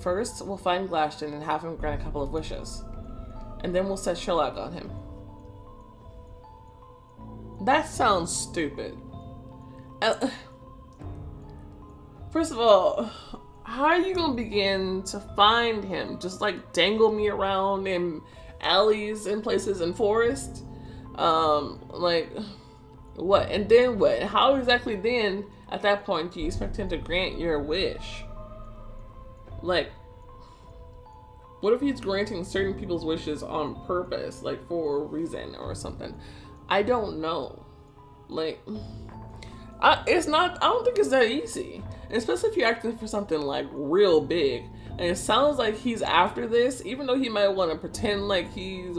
First, we'll find Glashtin and have him grant a couple of wishes. And then we'll set Sherlock on him. That sounds stupid. First of all, how are you gonna begin to find him? Just like dangle me around in alleys and places and forests? Like, what? And then what? How exactly then, at that point, do you expect him to grant your wish? Like, what if he's granting certain people's wishes on purpose, like for a reason or something? I don't know. Like, I don't think it's that easy. Especially if you're acting for something like real big. And it sounds like he's after this, even though he might want to pretend like he's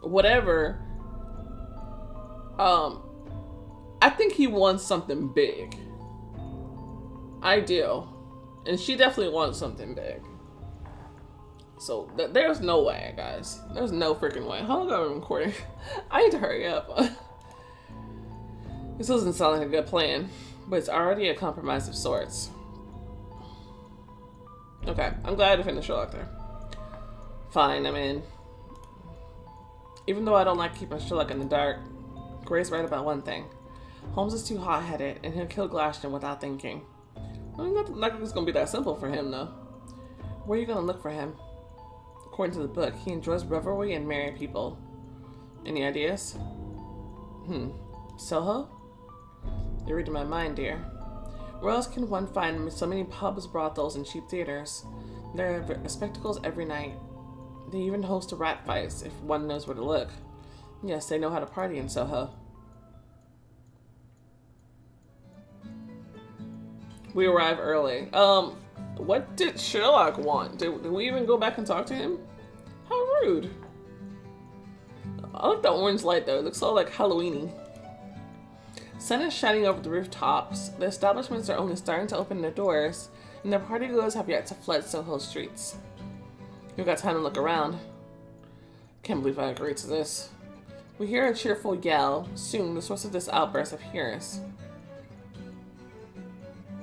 whatever. I think he wants something big. I do. And she definitely wants something big. So there's no way, guys. There's no freaking way. How long have I been recording? I need to hurry up. This doesn't sound like a good plan, but it's already a compromise of sorts. Okay, I'm glad to finish Sherlock there. Fine, I'm in. Even though I don't like keeping Sherlock in the dark, Gray's right about one thing. Holmes is too hot-headed, and he'll kill Glashtin without thinking. I mean, not like it's gonna be that simple for him, though. Where are you gonna look for him? According to the book, he enjoys revelry and merry people. Any ideas? Soho? You're reading my mind, dear. Where else can one find so many pubs, brothels, and cheap theaters? There are spectacles every night. They even host rat fights if one knows where to look. Yes, they know how to party in Soho. We arrive early. What did Sherlock want? Did we even go back and talk to him? How rude. I like the orange light though. It looks all like Halloween-y. Sun is shining over the rooftops. The establishments are only starting to open their doors, and the partygoers have yet to flood Soho streets. You've got time to look around. Can't believe I agreed to this. We hear a cheerful yell. Soon, the source of this outburst appears.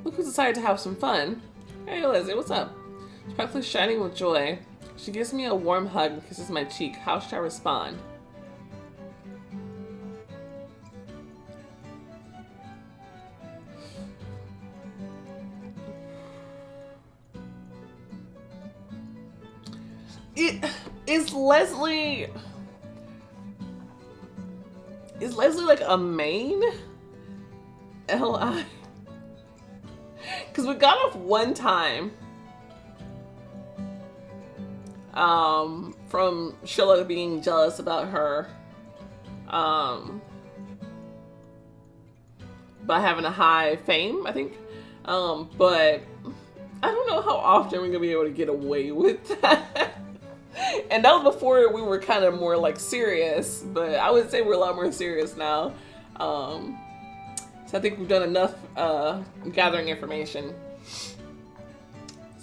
Look who's decided to have some fun. Hey, Lizzie, what's up? She's practically shining with joy. She gives me a warm hug and kisses my cheek. How should I respond? Is Leslie like a main? L.I. Because we got off one time from Sherlock being jealous about her by having a high fame, I think. But I don't know how often we're going to be able to get away with that. And that was before we were kind of more like serious, but I would say we're a lot more serious now. So I think we've done enough gathering information.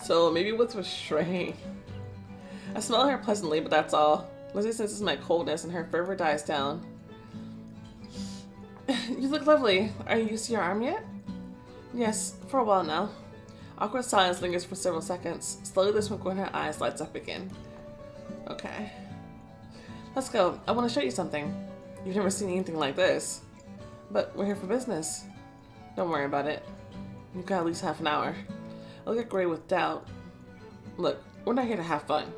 So maybe what's with Shrey? I smell her pleasantly, but that's all. Lizzie senses my coldness and her fervor dies down. You look lovely. Are you used to your arm yet? Yes, for a while now. Awkward silence lingers for several seconds. Slowly the smoke in her eyes lights up again. Okay. Let's go. I want to show you something. You've never seen anything like this. But we're here for business. Don't worry about it. You've got at least half an hour. I look at Gray with doubt. Look, we're not here to have fun.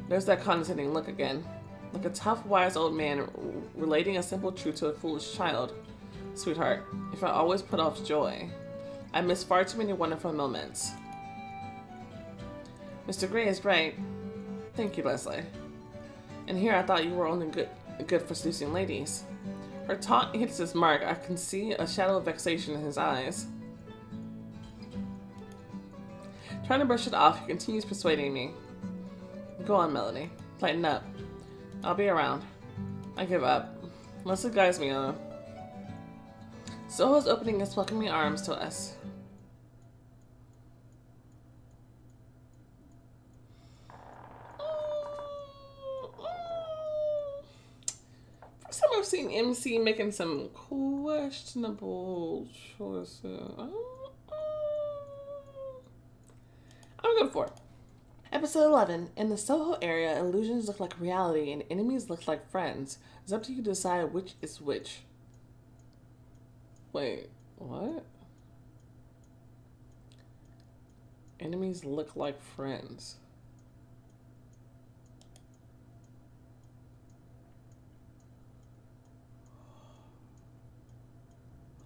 There's that condescending look again. Like a tough, wise old man relating a simple truth to a foolish child. Sweetheart, if I always put off joy, I miss far too many wonderful moments. Mr. Gray is right. Thank you, Leslie. And here I thought you were only good for seducing ladies. Her taunt hits his mark. I can see a shadow of vexation in his eyes. Trying to brush it off, he continues persuading me. Go on, Melanie. Lighten up. I'll be around. I give up. Leslie guides me on. Soho's opening its welcoming arms to us. seen MC making some questionable choices. I'm good for it. Episode 11. In the Soho area, illusions look like reality and enemies look like friends. It's up to you to decide which is which. Wait, what? Enemies look like friends.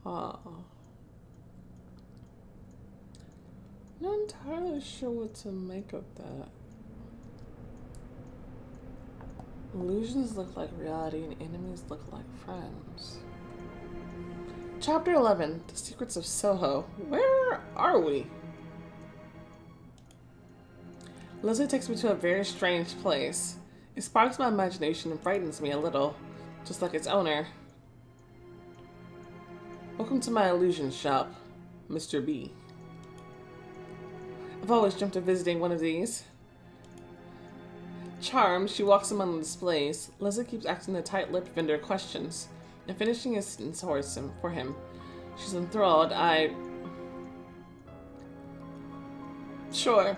Huh. Not entirely sure what to make of that. Illusions look like reality and enemies look like friends. Chapter 11. The Secrets of Soho. Where are we? Leslie takes me to a very strange place. It sparks my imagination and frightens me a little, just like its owner. Welcome to my illusion shop, Mr. B. I've always dreamt of visiting one of these. Charmed, she walks among the displays. Leslie keeps asking the tight-lipped vendor questions and finishing his sentence for him. She's enthralled. Sure.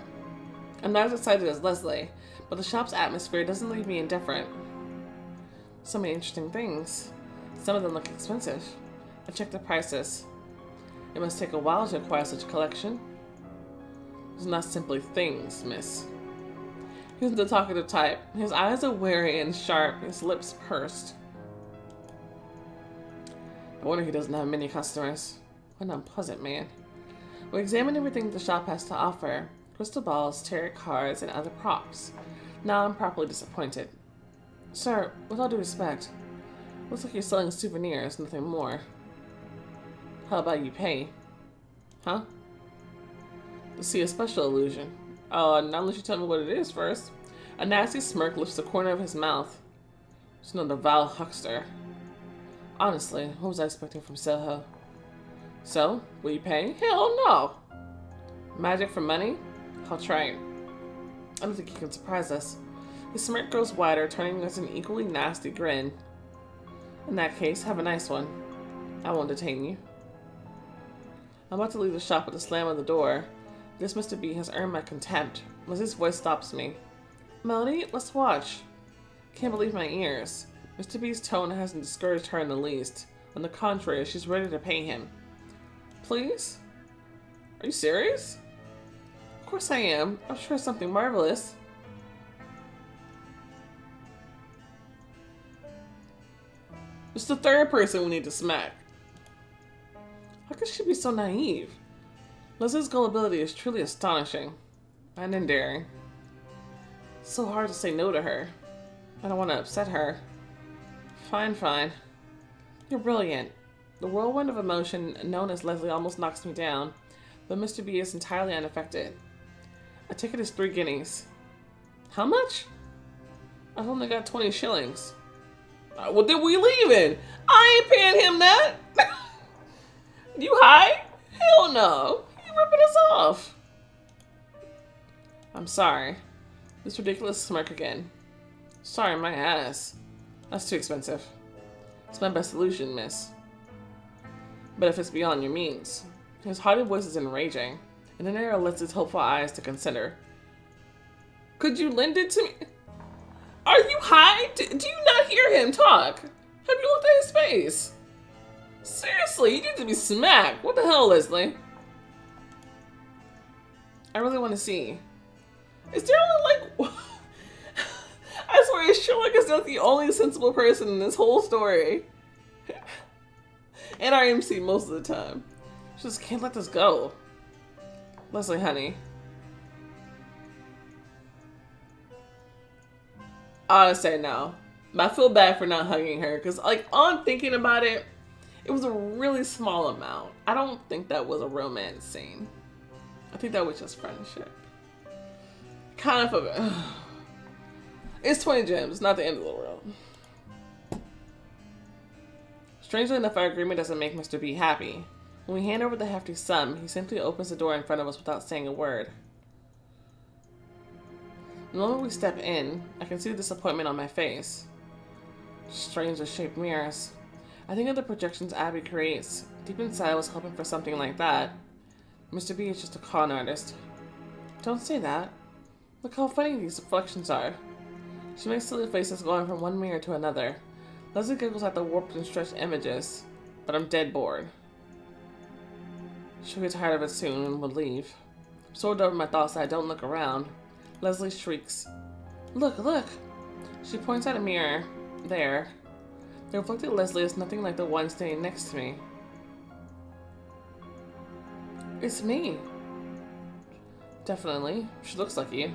I'm not as excited as Leslie, but the shop's atmosphere doesn't leave me indifferent. So many interesting things. Some of them look expensive. I checked the prices. It must take a while to acquire such a collection. It's not simply things, miss. He's the talkative type. His eyes are wary and sharp, his lips pursed. I wonder he doesn't have many customers. What an unpleasant man. We examined everything the shop has to offer. Crystal balls, tarot cards, and other props. Now I'm properly disappointed. Sir, with all due respect, looks like you're selling souvenirs, nothing more. How about you pay? Huh? To see a special illusion. Oh, not unless you tell me what it is first. A nasty smirk lifts the corner of his mouth. It's not a vile huckster. Honestly, what was I expecting from Soho? So, will you pay? Hell no! Magic for money? I'll try it. I don't think he can surprise us. His smirk grows wider, turning us an equally nasty grin. In that case, have a nice one. I won't detain you. I'm about to leave the shop with a slam of the door. This Mr. B has earned my contempt. Lizzie's voice stops me. Melody, let's watch. Can't believe my ears. Mr. B's tone hasn't discouraged her in the least. On the contrary, she's ready to pay him. Please? Are you serious? Of course I am. I'm sure it's something marvelous. It's the third person we need to smack. How could she be so naive? Leslie's gullibility is truly astonishing and endearing. It's so hard to say no to her. I don't want to upset her. Fine, fine. You're brilliant. The whirlwind of emotion known as Leslie almost knocks me down, but Mr. B is entirely unaffected. A ticket is 3 guineas. How much? I've only got 20 shillings. Well, then we leaving. I ain't paying him that. You high? Hell no. You ripping us off. I'm sorry. This ridiculous smirk again. Sorry, my ass. That's too expensive. It's my best illusion, miss. But if it's beyond your means. His hearty voice is enraging, and an arrow lifts his hopeful eyes to consider. Could you lend it to me? Are you high? Do you not hear him talk? Have you looked at his face? Seriously, you need to be smacked. What the hell, Leslie? I really want to see. Is there only like... I swear, Sherlock is not the only sensible person in this whole story. And our MC most of the time. She just can't let this go. Leslie, honey. I say no. I feel bad for not hugging her. Because, like, on thinking about it, it was a really small amount. I don't think that was a romance scene. I think that was just friendship. Kind of a... It's 20 gems. It's not the end of the world. Strangely enough, our agreement doesn't make Mr. B happy. When we hand over the hefty sum, he simply opens the door in front of us without saying a word. The moment we step in, I can see the disappointment on my face. Strangely shaped mirrors. I think of the projections Abby creates. Deep inside, I was hoping for something like that. Mr. B is just a con artist. Don't say that. Look how funny these reflections are. She makes silly faces going from one mirror to another. Leslie giggles at the warped and stretched images, but I'm dead bored. She'll get tired of it soon and will leave. Absorbed over my thoughts that I don't look around. Leslie shrieks. Look, look! She points at a mirror. There. The reflected Leslie is nothing like the one standing next to me. It's me. Definitely. She looks like you.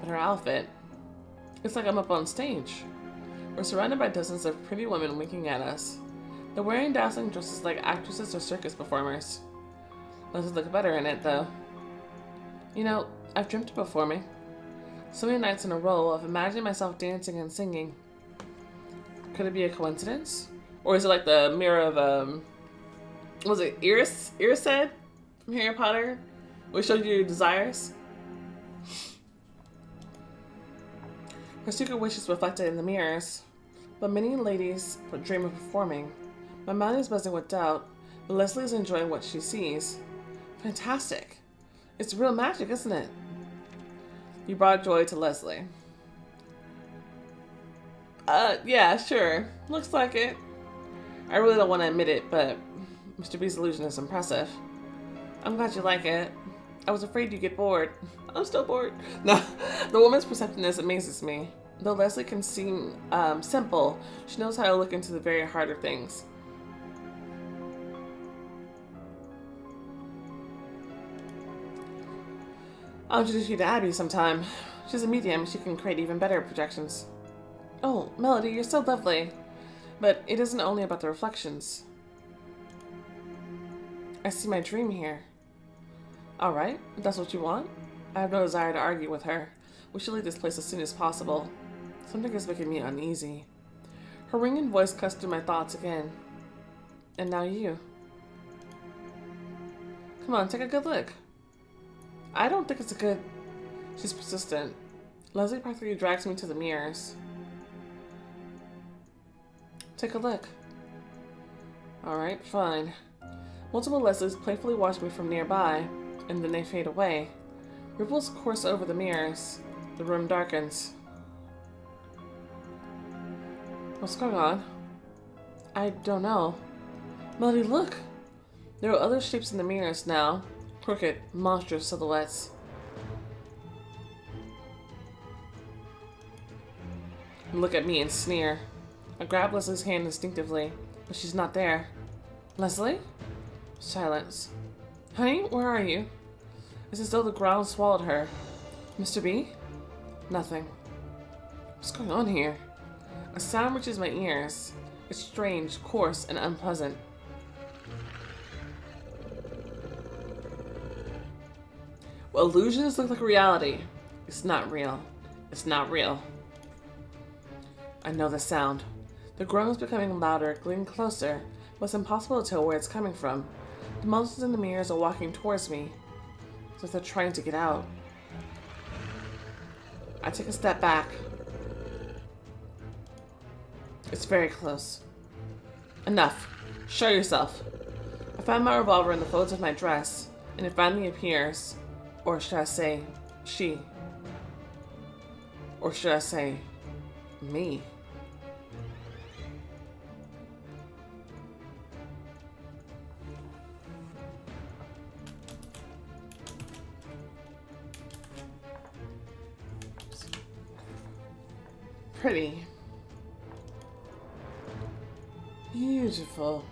But her outfit. It's like I'm up on stage. We're surrounded by dozens of pretty women winking at us. They're wearing dazzling dresses like actresses or circus performers. Leslie look better in it, though. You know, I've dreamt of performing. So many nights in a row of imagining myself dancing and singing. Could it be a coincidence? Or is it like the mirror of, was it Erised from Harry Potter? Which showed you your desires? Her secret wish is reflected in the mirrors. But many ladies dream of performing. My mind is buzzing with doubt, but Leslie is enjoying what she sees. Fantastic. It's real magic, isn't it? You brought joy to Leslie. Yeah, sure. Looks like it. I really don't want to admit it, but Mr. B's illusion is impressive. I'm glad you like it. I was afraid you'd get bored. I'm still bored. No, the woman's perceptiveness amazes me. Though Leslie can seem simple, she knows how to look into the very heart of things. I'll introduce you to Abby sometime. She's a medium. She can create even better projections. Oh, Melody, you're so lovely. But it isn't only about the reflections. I see my dream here. Alright, if that's what you want. I have no desire to argue with her. We should leave this place as soon as possible. Something is making me uneasy. Her ringing voice cuts through my thoughts again. And now you. Come on, take a good look. I don't think it's a good... She's persistent. Leslie practically drags me to the mirrors. Take a look. Alright, fine. Multiple Leslies playfully watch me from nearby, and then they fade away. Ripples course over the mirrors. The room darkens. What's going on? I don't know. Melody, look! There are other shapes in the mirrors now. Crooked, monstrous silhouettes. You look at me and sneer. I grab Leslie's hand instinctively, but she's not there. Leslie? Silence. Honey, where are you? It's as though the ground swallowed her. Mr. B? Nothing. What's going on here? A sound reaches my ears. It's strange, coarse, and unpleasant. Well, illusions look like reality. It's not real. It's not real. I know the sound. The groan is becoming louder, getting closer, but it's impossible to tell where it's coming from. The monsters in the mirrors are walking towards me, as if they're trying to get out. I take a step back. It's very close. Enough. Show yourself. I find my revolver in the folds of my dress, and it finally appears. Or should I say, she? Or should I say, me? Pretty. Beautiful.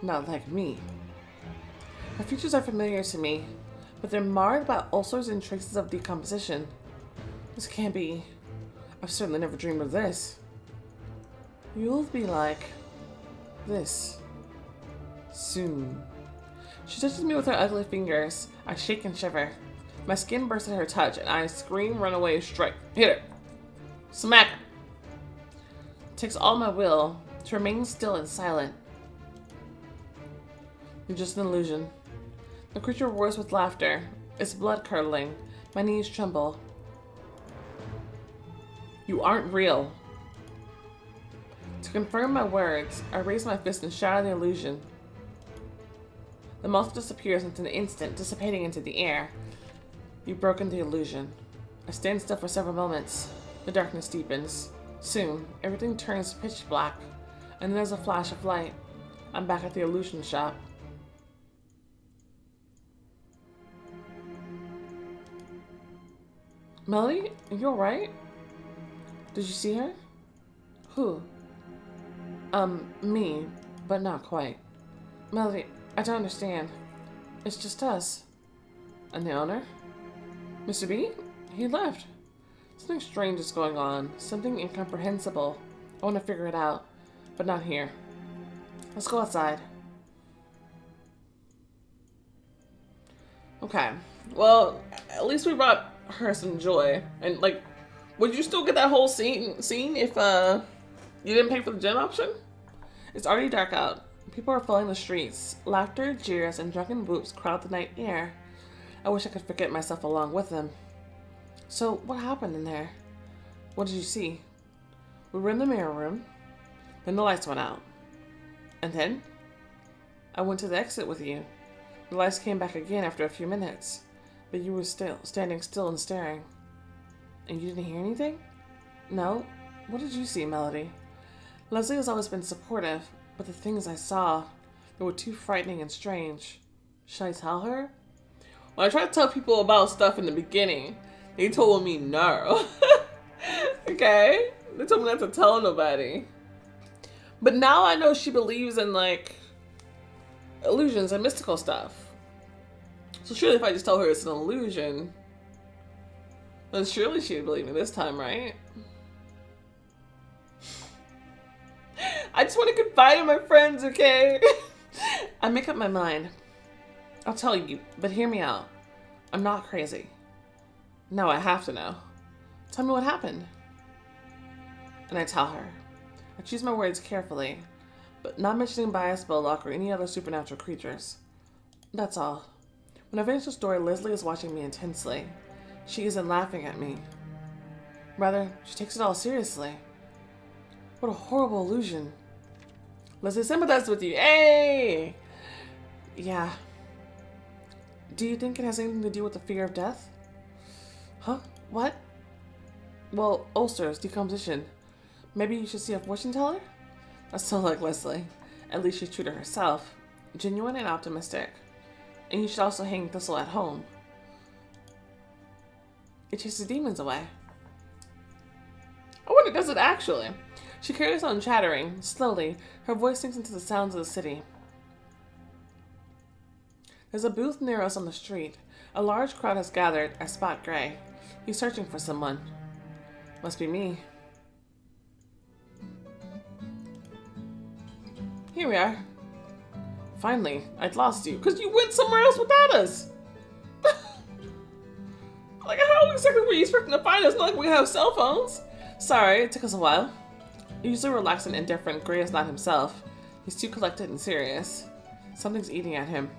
Not like me. Her features are familiar to me, but they're marred by ulcers and traces of decomposition. This can't be. I've certainly never dreamed of this. You'll be like this soon. She touches me with her ugly fingers. I shake and shiver. My skin bursts at her touch, and I scream, run away, strike. Hit her. Smack her. It takes all my will to remain still and silent. You're just an illusion. The creature roars with laughter. Its blood curdling. My knees tremble. You aren't real. To confirm my words, I raise my fist and shatter the illusion. The monster disappears into an instant, dissipating into the air. You've broken the illusion. I stand still for several moments. The darkness deepens. Soon, everything turns pitch black, and then there's a flash of light. I'm back at the illusion shop. Melody, are you alright? Did you see her? Who? Me, but not quite. Melody, I don't understand. It's just us. And the owner? Mr. B? He left. Something strange is going on. Something incomprehensible. I want to figure it out. But not here. Let's go outside. Okay. Well, at least we brought her some joy. And, like, would you still get that whole scene if, you didn't pay for the gym option? It's already dark out. People are filling the streets. Laughter, jeers, and drunken whoops crowd the night air. I wish I could forget myself along with them. So, what happened in there? What did you see? We were in the mirror room. Then the lights went out. And then? I went to the exit with you. The lights came back again after a few minutes. But you were still standing still and staring. And you didn't hear anything? No? What did you see, Melody? Leslie has always been supportive, but the things I saw, they were too frightening and strange. Should I tell her? When I tried to tell people about stuff in the beginning, they told me no. Okay? They told me not to tell nobody. But now I know she believes in, like, illusions and mystical stuff. So surely if I just tell her it's an illusion, then surely she'd believe me this time, right? I just want to confide in my friends, okay? I make up my mind. I'll tell you, but hear me out. I'm not crazy. No, I have to know. Tell me what happened. And I tell her. I choose my words carefully, but not mentioning bias, Bullock, or any other supernatural creatures. That's all. When I finish the story, Leslie is watching me intensely. She isn't laughing at me. Rather, she takes it all seriously. What a horrible illusion. Leslie sympathizes with you. Hey! Yeah. Do you think it has anything to do with the fear of death? Huh? What? Well, ulcers, decomposition. Maybe you should see a fortune teller? That's so like Leslie. At least she's true to herself. Genuine and optimistic. And you should also hang Thistle at home. It chases demons away. I wonder, does it actually? She carries on chattering. Slowly, her voice sinks into the sounds of the city. There's a booth near us on the street. A large crowd has gathered. I spot Gray. He's searching for someone. Must be me. Here we are. Finally, I'd lost you, because you went somewhere else without us. Like, how exactly were you expecting to find us? Not like we have cell phones. Sorry, it took us a while. Usually relaxed and indifferent, Gray is not himself. He's too collected and serious. Something's eating at him.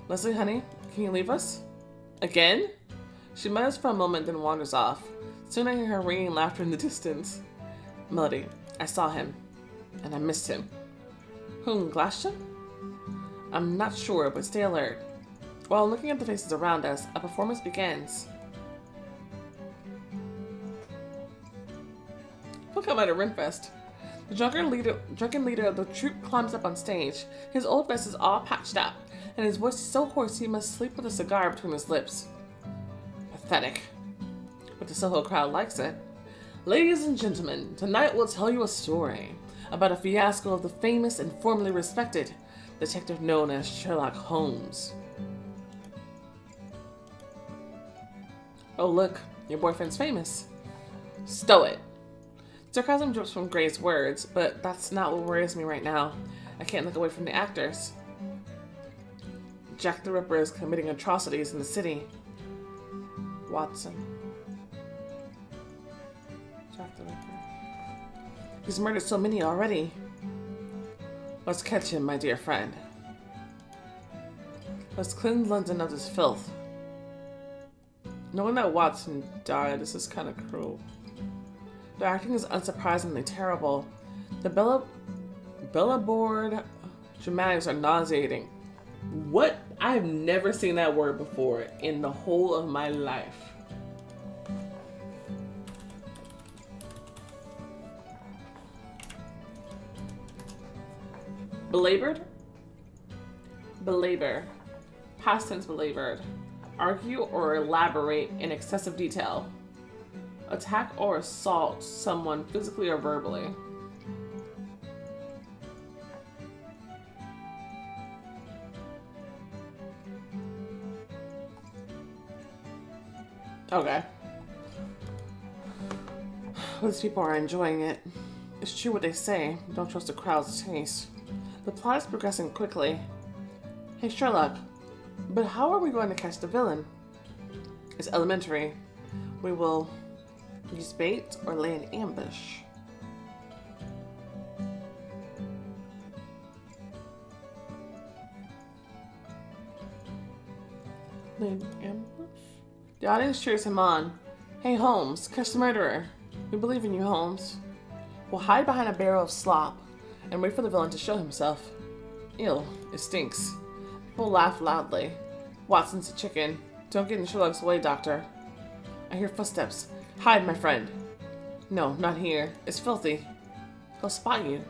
Leslie, honey, can you leave us? Again? She mutters for a moment, then wanders off. Soon I hear her ringing laughter in the distance. Melody, I saw him. And I missed him. Whom, Glashtin? I'm not sure, but stay alert. While looking at the faces around us, a performance begins. Look, I'm at a Renfest. The drunken leader of the troupe climbs up on stage. His old vest is all patched up, and his voice is so hoarse he must sleep with a cigar between his lips. Pathetic. But the Soho crowd likes it. Ladies and gentlemen, tonight we'll tell you a story about a fiasco of the famous and formerly respected detective known as Sherlock Holmes. Oh look, your boyfriend's famous. Stow it. Sarcasm drips from Gray's words, but that's not what worries me right now. I can't look away from the actors. Jack the Ripper is committing atrocities in the city. Watson. Jack the Ripper. He's murdered so many already. Let's catch him, my dear friend. Let's cleanse London of this filth. Knowing that Watson died, this is kind of cruel. The acting is unsurprisingly terrible. The billboard dramatics are nauseating. What? I have never seen that word before in the whole of my life. Belabored? Belabor. Past tense belabored. Argue or elaborate in excessive detail. Attack or assault someone physically or verbally. Okay. These people are enjoying it. It's true what they say. Don't trust the crowd's taste. The plot is progressing quickly. Hey, Sherlock. But how are we going to catch the villain? It's elementary. We will use bait or lay an ambush. Lay an ambush? The audience cheers him on. Hey, Holmes, catch the murderer. We believe in you, Holmes. We'll hide behind a barrel of slop and wait for the villain to show himself. Ew, it stinks. People laugh loudly. Watson's a chicken. Don't get in Sherlock's way, Doctor. I hear footsteps. Hide, my friend. No, not here. It's filthy. He'll spot you.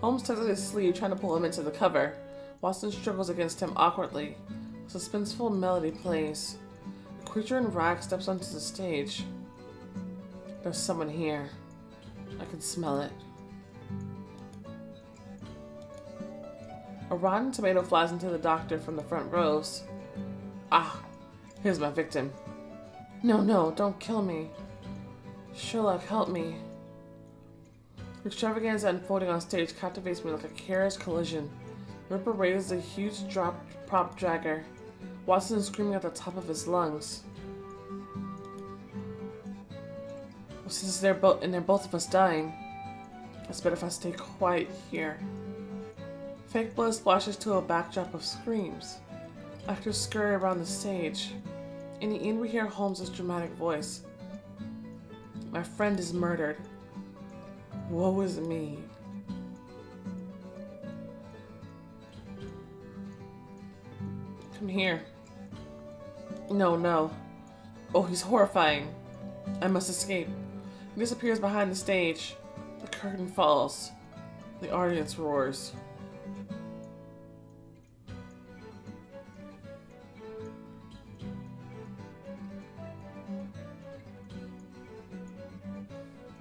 Holmes tugs at his sleeve, trying to pull him into the cover. Watson struggles against him awkwardly. A suspenseful melody plays. A creature in rags steps onto the stage. There's someone here. I can smell it. A rotten tomato flies into the doctor from the front rows. Ah, here's my victim. No, don't kill me. Sherlock, help me. The extravaganza unfolding on stage captivates me like a carriage collision. Ripper raises a huge prop dragger. Watson is screaming at the top of his lungs. Well, since they're both of us dying, it's better if I stay quiet here. Fake blood splashes to a backdrop of screams. Actors scurry around the stage. In the end, we hear Holmes' dramatic voice. My friend is murdered. Woe is me. Come here. No. Oh, he's horrifying. I must escape. He disappears behind the stage. The curtain falls. The audience roars.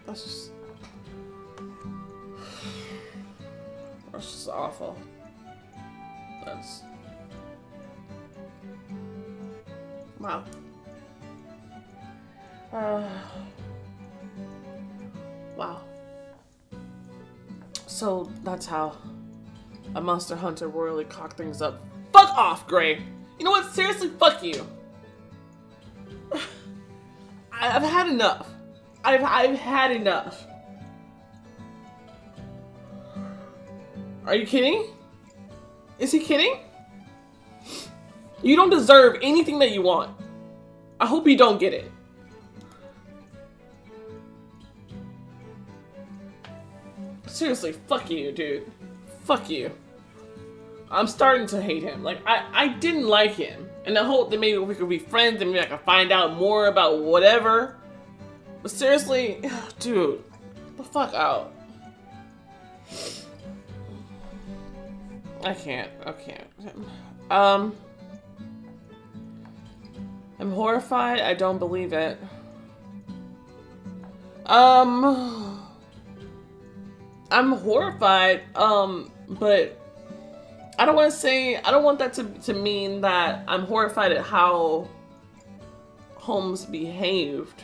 That's just awful. That's... Wow. Wow. So that's how a monster hunter royally cocked things up. Fuck off, Gray! You know what? Seriously, fuck you. I've had enough. I've had enough. Are you kidding? Is he kidding? You don't deserve anything that you want. I hope you don't get it. Seriously, fuck you, dude. Fuck you. I'm starting to hate him. Like, I didn't like him. And I hope that maybe we could be friends and maybe I could find out more about whatever. But seriously, dude, get the fuck out. I can't. I'm horrified. I don't believe it. I'm horrified. But I don't want that to mean that I'm horrified at how Holmes behaved.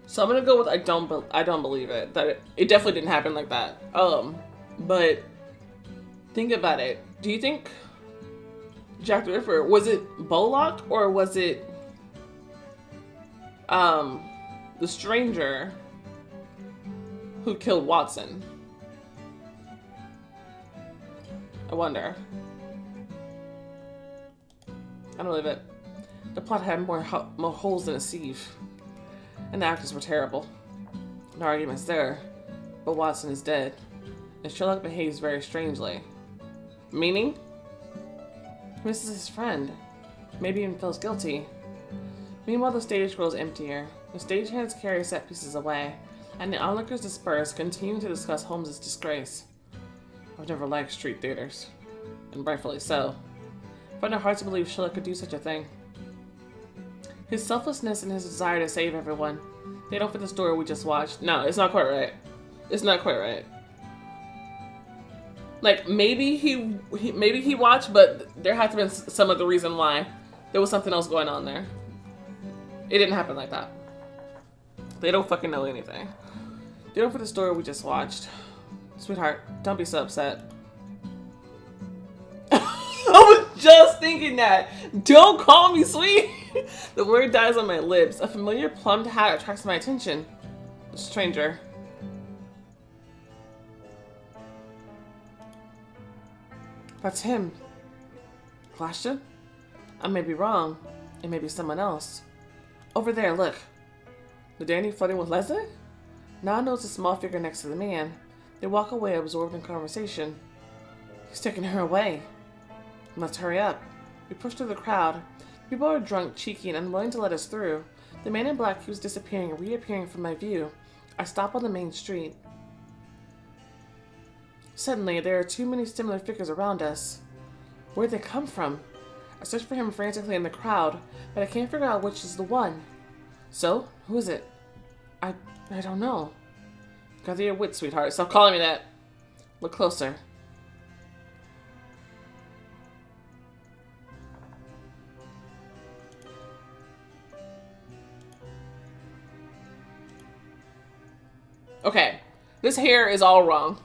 So I'm gonna go with I don't believe it. That it definitely didn't happen like that. But think about it. Do you think Jack the Ripper, was it Bullock or was it the stranger who killed Watson? I wonder. I don't believe it. The plot had more holes than a sieve. and the actors were terrible. No arguments there, but Watson is dead, and Sherlock behaves very strangely. Meaning? He misses his friend. Maybe even feels guilty. Meanwhile, the stage grows emptier. The stagehands carry set pieces away, and the onlookers disperse, continuing to discuss Holmes's disgrace. I've never liked street theaters, and rightfully so. I find it hard to believe Sherlock could do such a thing. His selflessness and his desire to save everyone, they don't fit the story we just watched. No, it's not quite right. It's not quite right. Like, maybe he watched, but there had to be some other reason why. There was something else going on there. It didn't happen like that. They don't fucking know anything. They don't fit the story we just watched. Sweetheart, don't be so upset. I was just thinking that. Don't call me sweet. The word dies on my lips. A familiar plumed hat attracts my attention. A stranger. That's him. Glashtin? I may be wrong. It may be someone else. Over there, look. The dandy flirting with Leslie? Now notes a small figure next to the man. They walk away, absorbed in conversation. He's taking her away. Let's hurry up. We push through the crowd. People are drunk, cheeky, and unwilling to let us through. The man in black keeps disappearing and reappearing from my view. I stop on the main street. Suddenly, there are too many similar figures around us. Where'd they come from? I search for him frantically in the crowd, but I can't figure out which is the one. So, who is it? I don't know. Gather your wits, sweetheart. Stop calling me that. Look closer. Okay, this hair is all wrong.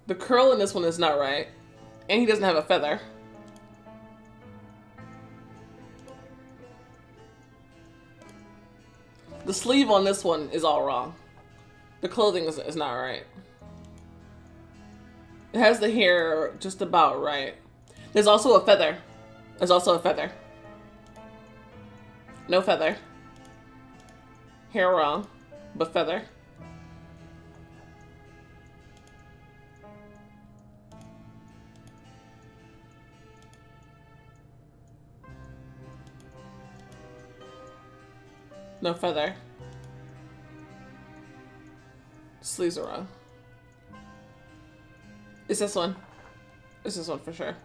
The curl in this one is not right. And he doesn't have a feather. The sleeve on this one is all wrong. The clothing is not right. It has the hair just about right. There's also a feather. There's also a feather. No feather. Hair wrong, but feather. No feather. Sleeves are wrong. It's this one. It's this one for sure.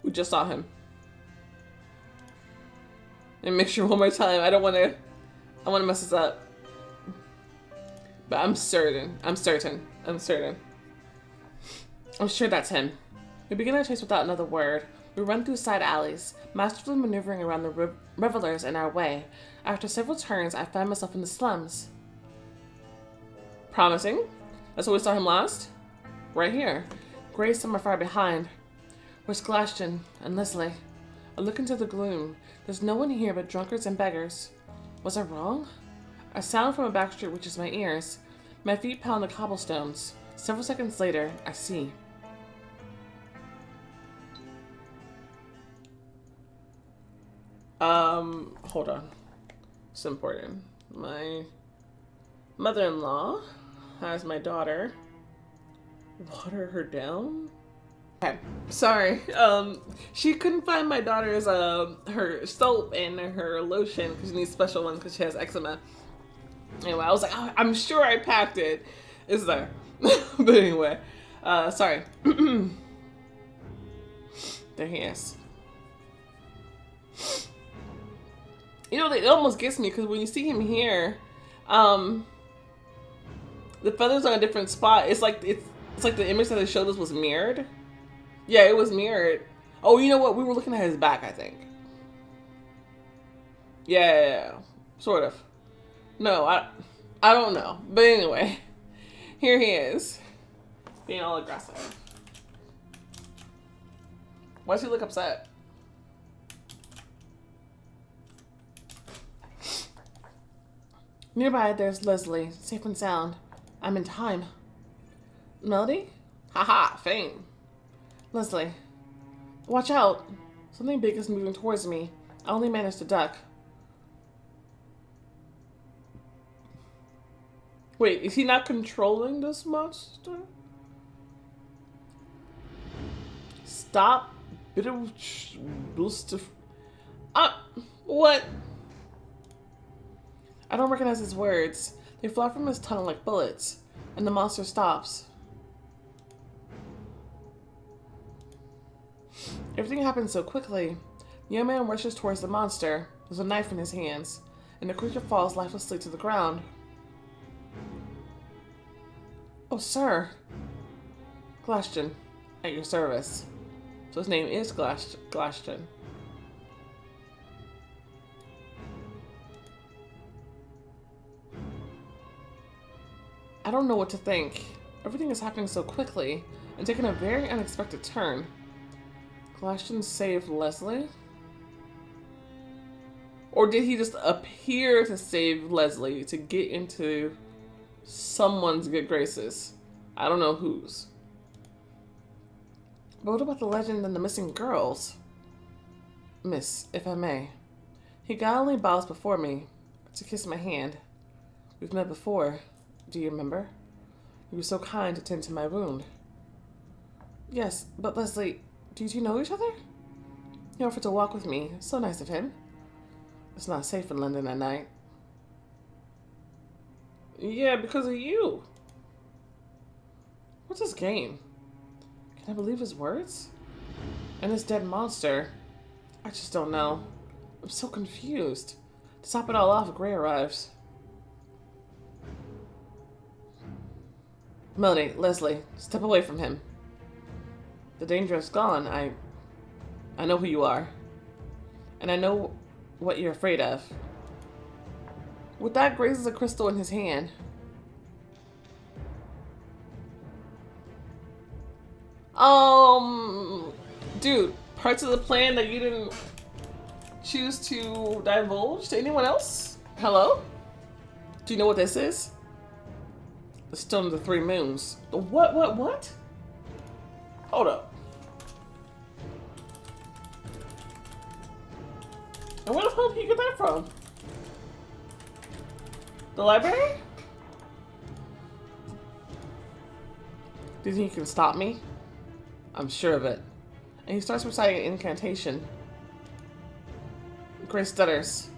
We just saw him. And make sure one more time. I want to mess this up. But I'm certain. I'm sure that's him. We begin our chase without another word. We run through side alleys, masterfully maneuvering around the revelers in our way. After several turns, I find myself in the slums. Promising? That's where we saw him last? Right here. Gray somewhere far behind. Where's Glashtin and Leslie? I look into the gloom. There's no one here but drunkards and beggars. Was I wrong? A sound from a back street reaches my ears. My feet pound the cobblestones. Several seconds later, I see. Hold on. It's important. My mother-in-law has my daughter water her down. Okay, sorry. She couldn't find my daughter's her soap and her lotion because she needs special ones because she has eczema. Anyway, I was like, oh, I'm sure I packed it. It's there. But anyway, sorry. There he is. You know, it almost gets me because when you see him here, the feathers are in a different spot. It's like the image that they showed us was mirrored. Yeah, it was mirrored. Oh, you know what? We were looking at his back, I think. Yeah, sort of. No, I don't know. But anyway, here he is, being all aggressive. Why does he look upset? Nearby, there's Leslie, safe and sound. I'm in time. Melody? Haha, fame. Leslie. Watch out. Something big is moving towards me. I only managed to duck. Wait, is he not controlling this monster? Stop. What? I don't recognize his words. They fly from his tongue like bullets, and the monster stops. Everything happens so quickly. The young man rushes towards the monster. There's a knife in his hands, and the creature falls lifelessly to the ground. Oh, sir. Glashtin, at your service. So his name is Glashtin. I don't know what to think. Everything is happening so quickly and taking a very unexpected turn. Glashtin saved Leslie? Or did he just appear to save Leslie to get into someone's good graces? I don't know whose. But what about the legend and the missing girls? Miss, if I may. He gallantly bows before me to kiss my hand. We've met before. Do you remember? You were so kind to tend to my wound. Yes, but Leslie, do you two know each other? He offered to walk with me. So nice of him. It's not safe in London at night. Yeah, because of you. What's his game? Can I believe his words? And this dead monster? I just don't know. I'm so confused. To top it all off, Gray arrives. Melody, Leslie, step away from him. The danger is gone. I know who you are. And I know what you're afraid of. With that, grazes a crystal in his hand. Dude, parts of the plan that you didn't choose to divulge to anyone else? Hello? Do you know what this is? The Stone of the Three Moons. The what? Hold up. And where the hell did he get that from? The library? Do you think you can stop me? I'm sure of it. And he starts reciting an incantation. Gray stutters.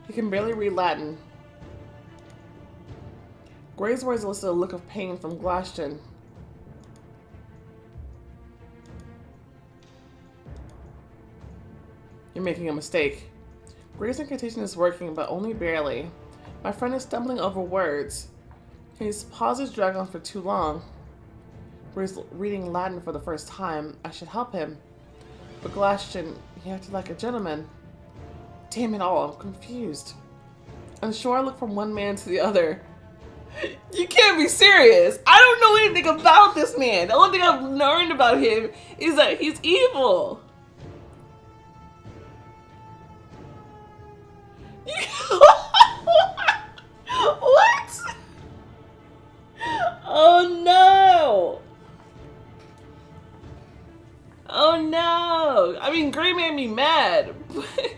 He can barely read Latin. Gray's words elicit a look of pain from Glashtin. You're making a mistake. Gray's incantation is working, but only barely. My friend is stumbling over words. His pauses drag on for too long. Gray's reading Latin for the first time. I should help him. But Glashtin, he acted like a gentleman. Damn it all, I'm confused. Unsure, I look from one man to the other. You can't be serious. I don't know anything about this man. The only thing I've learned about him is that he's evil. What? Oh no. Oh no. I mean, Gray made me mad, but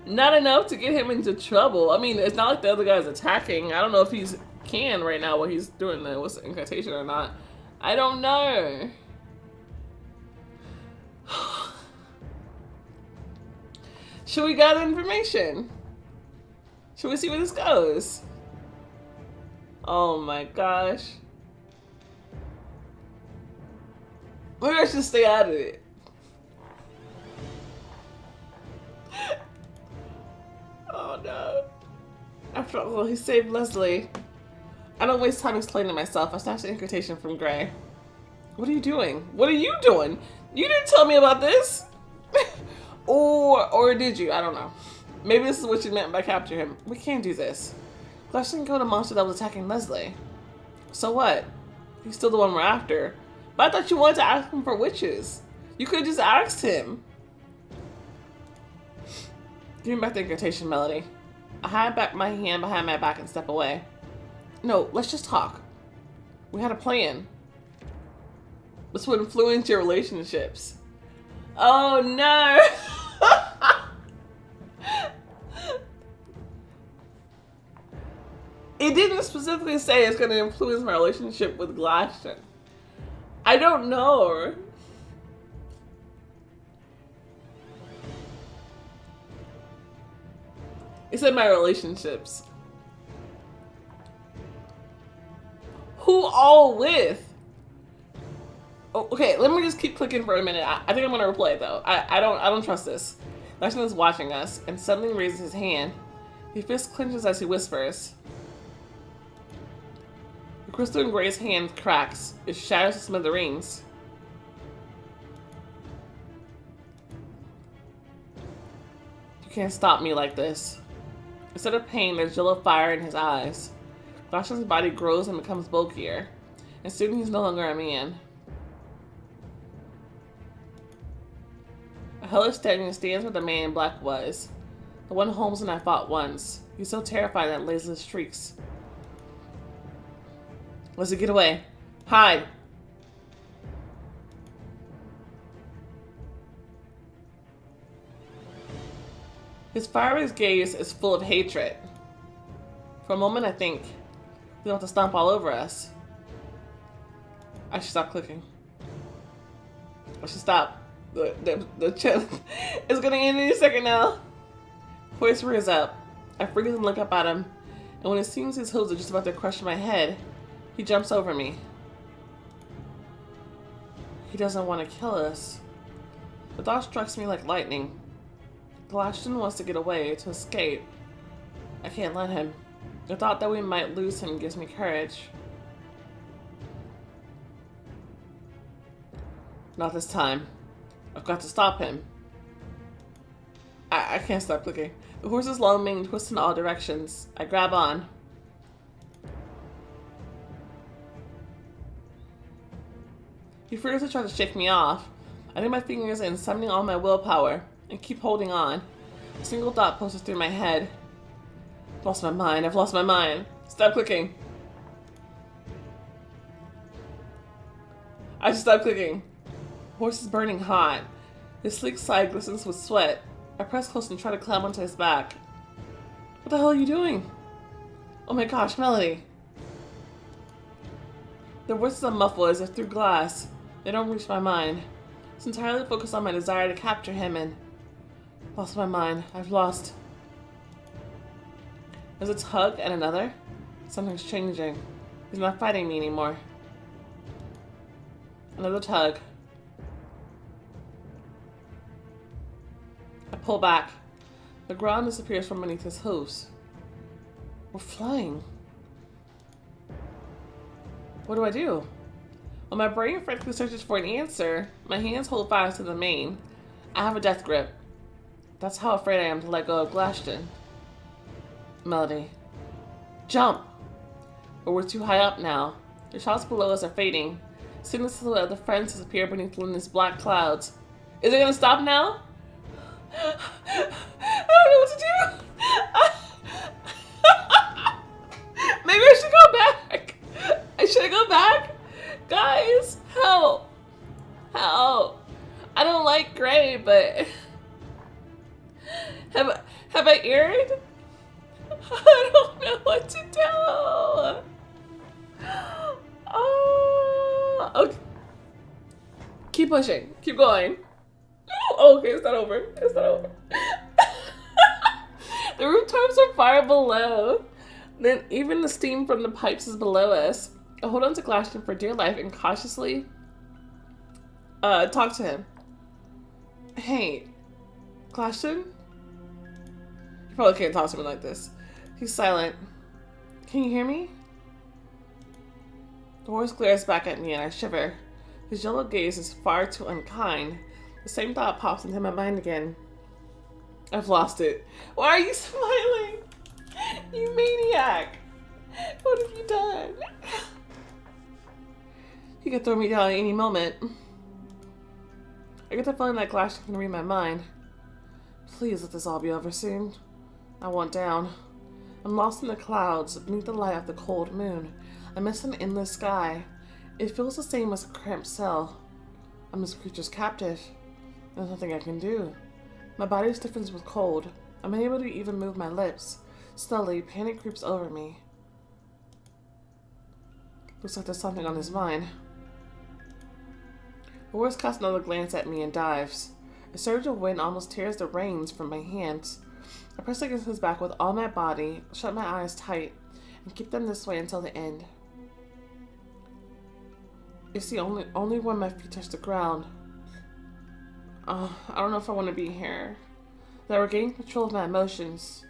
not enough to get him into trouble. I mean, it's not like the other guy's attacking. I don't know if he's can right now while he's doing the incantation or not. I don't know. Should we gather information? Should we see where this goes? Oh my gosh. Maybe I should stay out of it. Oh no. After all, he saved Leslie. I don't waste time explaining myself. I snatched the incantation from Gray. What are you doing? What are you doing? You didn't tell me about this. or did you? I don't know. Maybe this is what you meant by capture him. We can't do this. Glashtin killed a monster that was attacking Leslie. So what? He's still the one we're after. But I thought you wanted to ask him for witches. You could have just asked him. Give me back the incantation, Melody. I hide back my hand behind my back and step away. No, let's just talk. We had a plan. This would influence your relationships. Oh no! It didn't specifically say it's going to influence my relationship with Glashtin. I don't know. It said my relationships. Who all with? Oh, okay, let me just keep clicking for a minute. I think I'm gonna replay it though. I don't trust this. Glashtin is watching us and suddenly raises his hand. His fist clenches as he whispers. The crystal in Gray's hand cracks. It shatters to smithereens. You can't stop me like this. Instead of pain, there's yellow fire in his eyes. Glashtin's body grows and becomes bulkier, and soon he's no longer a man. A hellish standing stands where the man in black was. The one Holmes and I fought once. He's so terrified that laser shrieks. Leslie, get away. Hide. His fiery gaze is full of hatred. For a moment, I think he's about to stomp all over us. I should stop clicking. I should stop. The chest is gonna end any second now. Hoist rears up. I freeze and look up at him, and when it seems his hooves are just about to crush my head, he jumps over me. He doesn't want to kill us. The thought strikes me like lightning. Glashtin wants to get away, to escape. I can't let him. The thought that we might lose him gives me courage. Not this time. I've got to stop him. I can't stop clicking. The horse's long mane twists in all directions. I grab on. He furiously tries to shake me off. I dig my fingers in, summoning all my willpower, and keep holding on. A single thought pulses through my head. I've lost my mind. I've lost my mind. Stop clicking. I just stopped clicking. The horse is burning hot. His sleek side glistens with sweat. I press close and try to climb onto his back. What the hell are you doing? Oh my gosh, Melody. Their voices are muffled as if through glass. They don't reach my mind. It's entirely focused on my desire to capture him and... Lost my mind. I've lost. There's a tug and another. Something's changing. He's not fighting me anymore. Another tug. I pull back. The ground disappears from beneath his hooves. We're flying. What do I do? When my brain frantically searches for an answer, my hands hold fast to the mane. I have a death grip. That's how afraid I am to let go of Glashtin. Melody. Jump! But we're too high up now. The shots below us are fading. Soon the silhouette of the friends disappear beneath luminous black clouds. Is it gonna stop now? I don't know what to do. Maybe I should go back. I should go back. Guys, help. Help. I don't like Gray, but have I erred? I don't know what to do. Oh, okay. Keep pushing. Keep going. Oh, okay, it's not over. It's not over. The rooftops are far below. Then even the steam from the pipes is below us. I hold on to Glashtin for dear life and cautiously talk to him. Hey, Glashtin? You probably can't talk to me like this. He's silent. Can you hear me? The horse glares back at me and I shiver. His yellow gaze is far too unkind. The same thought pops into my mind again. I've lost it. Why are you smiling? You maniac! What have you done? He could throw me down at any moment. I get the feeling that Glashtin can read my mind. Please let this all be over soon. I want down. I'm lost in the clouds, beneath the light of the cold moon. I miss an endless sky. It feels the same as a cramped cell. I'm this creature's captive. There's nothing I can do. My body stiffens with cold. I'm unable to even move my lips. Slowly, panic creeps over me. Looks like there's something on his mind. Boris casts another glance at me and dives. A surge of wind almost tears the reins from my hands. I press against his back with all my body, shut my eyes tight, and keep them this way until the end. It's the only when my feet touch the ground. I don't know if I want to be here. That we're gaining control of my emotions.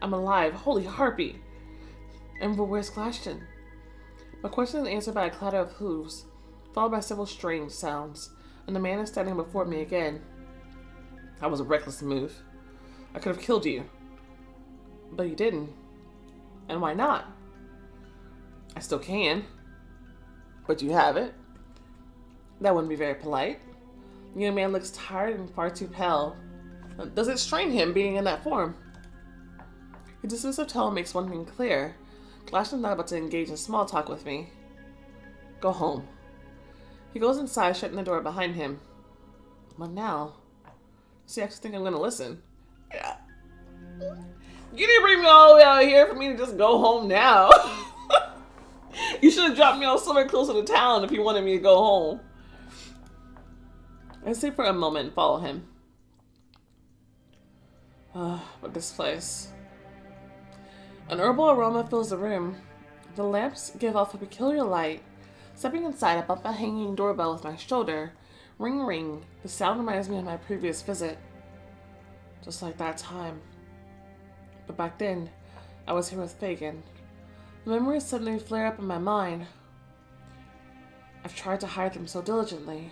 I'm alive. Holy harpy! And where's Glashtin? My question is answered by a clatter of hooves, followed by several strange sounds, and the man is standing before me again. That was a reckless move. I could have killed you. But you didn't. And why not? I still can. But you haven't. That wouldn't be very polite. The young man looks tired and far too pale. Does it strain him being in that form? His dismissive tone makes one thing clear. Glashtin's not about to engage in small talk with me. Go home. He goes inside, shutting the door behind him. What now? Does he actually think I'm going to listen? Yeah. You didn't bring me all the way out here for me to just go home now. You should have dropped me off somewhere closer to town if you wanted me to go home. I sit for a moment and follow him. But this place. An herbal aroma fills the room. The lamps give off a peculiar light. Stepping inside, I bump a hanging doorbell with my shoulder. Ring, ring. The sound reminds me of my previous visit. Just like that time. But back then, I was here with Fagin. The memories suddenly flare up in my mind. I've tried to hide them so diligently.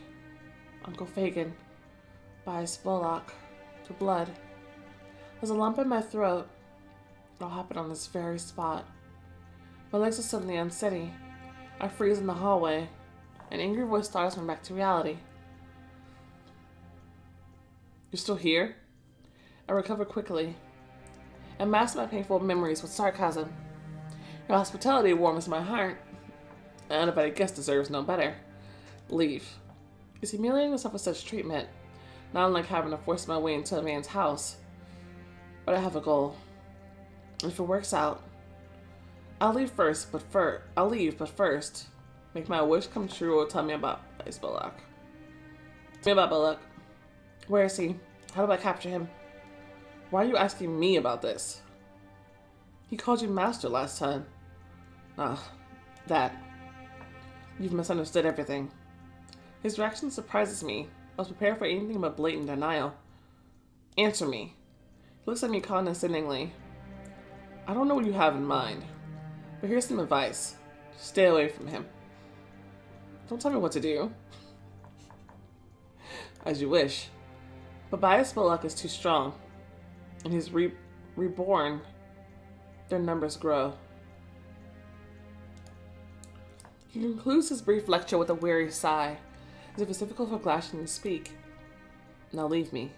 Uncle Fagin, by his spollock, to blood. There's a lump in my throat. It all happened on this very spot. My legs are suddenly unsteady. I freeze in the hallway. An angry voice startles me back to reality. You're still here? I recover quickly. I mask my painful memories with sarcasm. Your hospitality warms my heart. An uninvited guest deserves no better. Leave. It's humiliating to suffer such treatment, not unlike having to force my way into a man's house. But I have a goal. If it works out, I'll leave but first, make my wish come true or tell me about Bullock. Tell me about Bullock. Where is he? How do I capture him? Why are you asking me about this? He called you master last time. That. You've misunderstood everything. His reaction surprises me. I was prepared for anything but blatant denial. Answer me. He looks at me condescendingly. I don't know what you have in mind, but here's some advice. Stay away from him. Don't tell me what to do. As you wish. But Bias Bullock is too strong. And he's reborn. Their numbers grow. He concludes his brief lecture with a weary sigh, as if it's difficult for Glashtin to speak. Now leave me.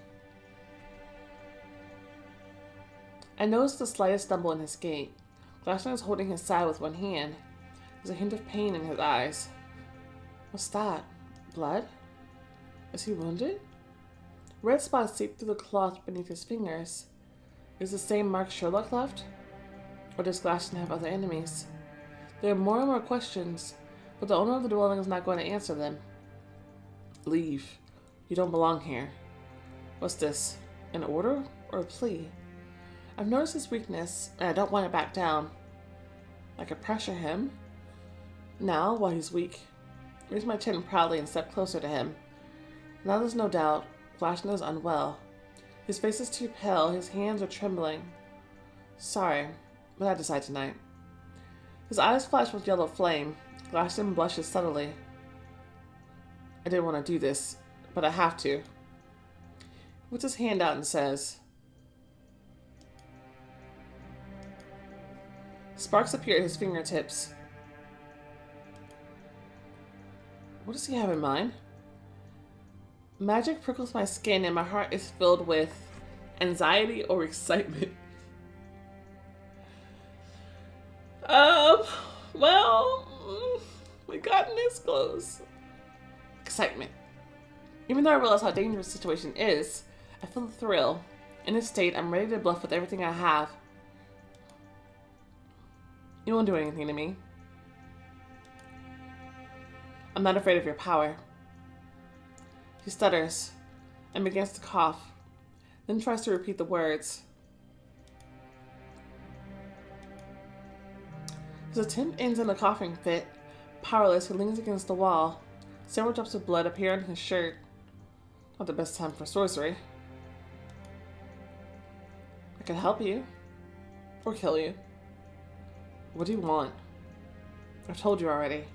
I notice the slightest stumble in his gait. Glashtin is holding his side with one hand. There's a hint of pain in his eyes. What's that? Blood? Is he wounded? Red spots seep through the cloth beneath his fingers. Is the same mark Sherlock left? Or does Glashtin have other enemies? There are more and more questions, but the owner of the dwelling is not going to answer them. Leave. You don't belong here. What's this? An order or a plea? I've noticed his weakness, and I don't want to back down. I could pressure him. Now, while he's weak, raise my chin proudly and step closer to him. Now there's no doubt, Glashtin is unwell. His face is too pale, his hands are trembling. Sorry, but I decide tonight. His eyes flash with yellow flame. Glashtin blushes subtly. I didn't want to do this, but I have to. He puts his hand out and says, sparks appear at his fingertips. What does he have in mind? Magic prickles my skin and my heart is filled with anxiety or excitement. Well, we've gotten this close. Excitement. Even though I realize how dangerous the situation is, I feel the thrill. In this state, I'm ready to bluff with everything I have. You won't do anything to me. I'm not afraid of your power. He stutters and begins to cough, then tries to repeat the words. His attempt ends in a coughing fit. Powerless, he leans against the wall. Several drops of blood appear on his shirt. Not the best time for sorcery. I can help you. Or kill you. What do you want? I've told you already.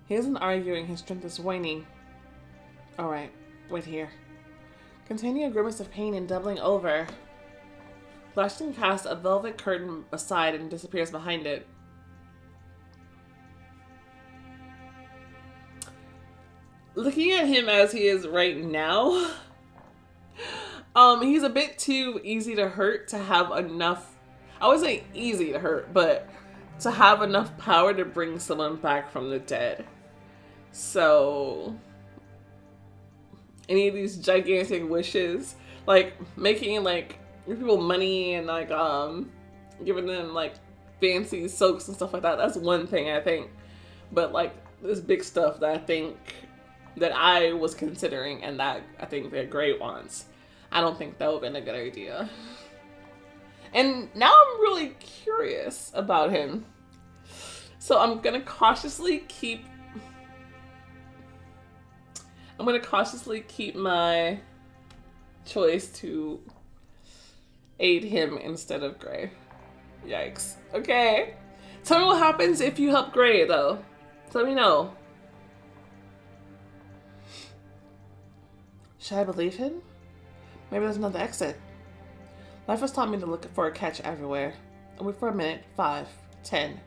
He isn't arguing, his strength is waning. Alright, wait here. Containing a grimace of pain and doubling over, Glashtin casts a velvet curtain aside and disappears behind it. Looking at him as he is right now, he's a bit too easy to hurt to have enough, I would say easy to hurt, but to have enough power to bring someone back from the dead. So, any of these gigantic wishes, like making like people money and like giving them like fancy soaps and stuff like that, that's one thing I think. But like this big stuff that I think that I was considering and that I think they're great ones, I don't think that would have been a good idea. And now I'm really curious about him. So I'm gonna cautiously keep my choice to aid him instead of Gray. Yikes. Okay. Tell me what happens if you help Gray though. Let me know. Should I believe him? Maybe there's another exit. Life has taught me to look for a catch everywhere. I wait for a minute, 5, 10.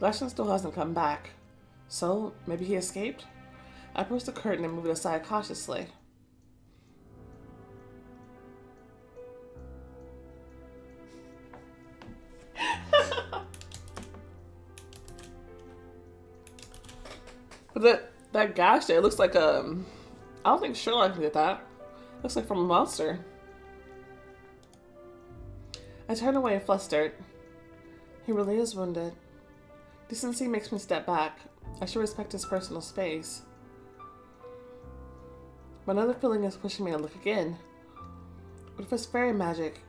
Glashtin still hasn't come back. So, maybe he escaped? I pushed the curtain and moved it aside cautiously. But that gash there looks like I don't think Sherlock did that. Looks like from a monster. I turn away flustered. He really is wounded. Decency makes me step back. I should respect his personal space. But another feeling is pushing me to look again. What if it's fairy magic?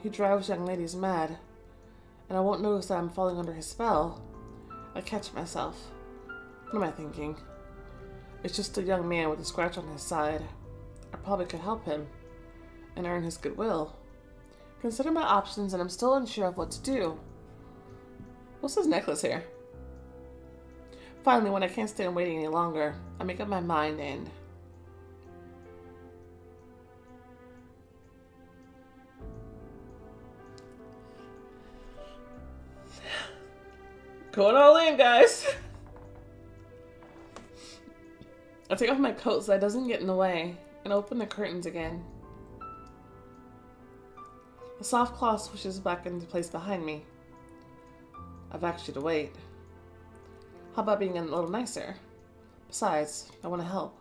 He drives young ladies mad. And I won't notice that I'm falling under his spell. I catch myself. What am I thinking? It's just a young man with a scratch on his side. I probably could help him and earn his goodwill. Consider my options and I'm still unsure of what to do. What's this necklace here? Finally, when I can't stand waiting any longer, I make up my mind and... Going all in, guys! I take off my coat so that doesn't get in the way and open the curtains again. The soft cloth swishes back into place behind me. I've asked you to wait. How about being a little nicer? Besides, I want to help.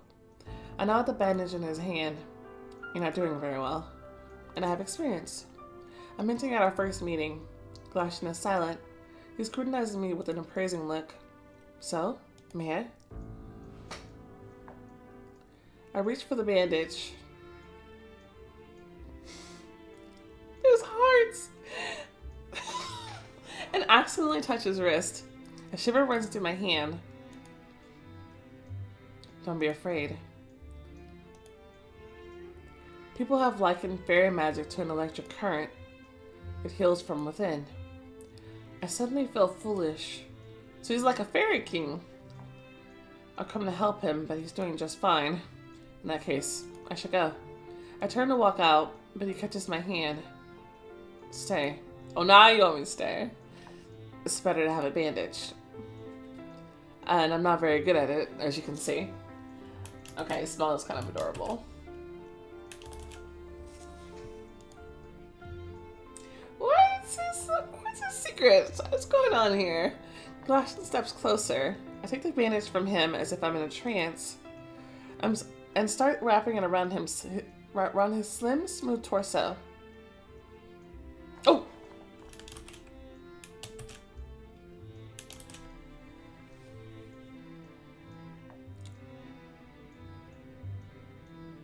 I nod the bandage in his hand. You're not doing very well. And I have experience. I'm hinting at our first meeting. Glashtin is silent. He scrutinizes me with an appraising look. So, may I? I reach for the bandage. His hearts! And accidentally touch his wrist. A shiver runs through my hand. Don't be afraid. People have likened fairy magic to an electric current. It heals from within. I suddenly feel foolish. So he's like a fairy king. I'll come to help him, but he's doing just fine. In that case, I should go. I turn to walk out, but he catches my hand. Stay. Oh, now you want me to stay. It's better to have it bandaged. And I'm not very good at it, as you can see. Okay, smell is kind of adorable. What's his secret? What's going on here? Glashtin steps closer. I take the bandage from him as if I'm in a trance. And start wrapping it around around his slim, smooth torso. Oh!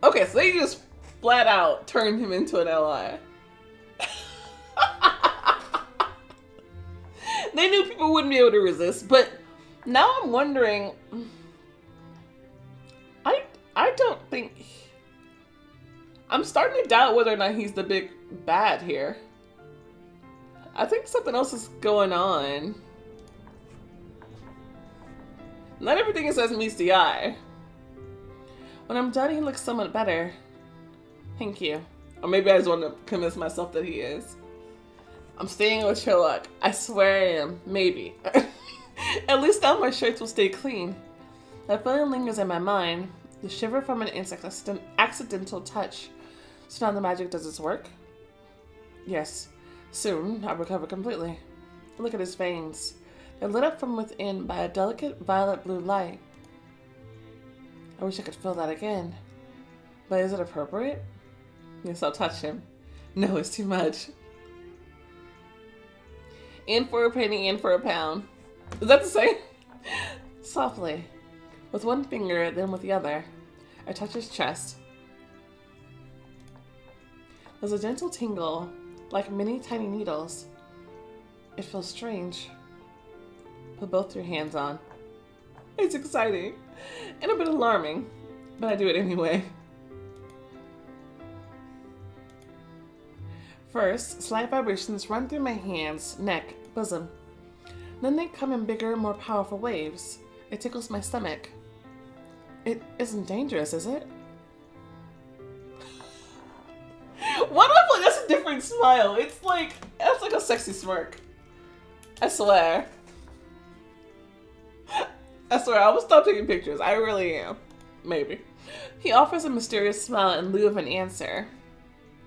Okay, so they just flat out turned him into an ally. They knew people wouldn't be able to resist, but now I'm wondering. I don't think. I'm starting to doubt whether or not he's the big bad here. I think something else is going on. Not everything is as meets the eye. When I'm done, he looks somewhat better. Thank you. Or maybe I just want to convince myself that he is. I'm staying with Sherlock. I swear I am. Maybe. At least now my shirts will stay clean. That feeling lingers in my mind. The shiver from an accidental touch. So now the magic does its work? Yes. Soon, I'll recover completely. Look at his veins. They're lit up from within by a delicate violet blue light. I wish I could feel that again. But is it appropriate? Yes, I'll touch him. No, it's too much. In for a penny, in for a pound. Is that the same? Softly. With one finger, then with the other. I touch his chest. There's a gentle tingle, like many tiny needles. It feels strange. Put both your hands on. It's exciting. And a bit alarming. But I do it anyway. First, slight vibrations run through my hands, neck, bosom. Then they come in bigger, more powerful waves. It tickles my stomach. It isn't dangerous, is it? What if like that's a different smile? It's like that's like a sexy smirk. I swear. I swear, I will stop taking pictures. I really am. Maybe. He offers a mysterious smile in lieu of an answer.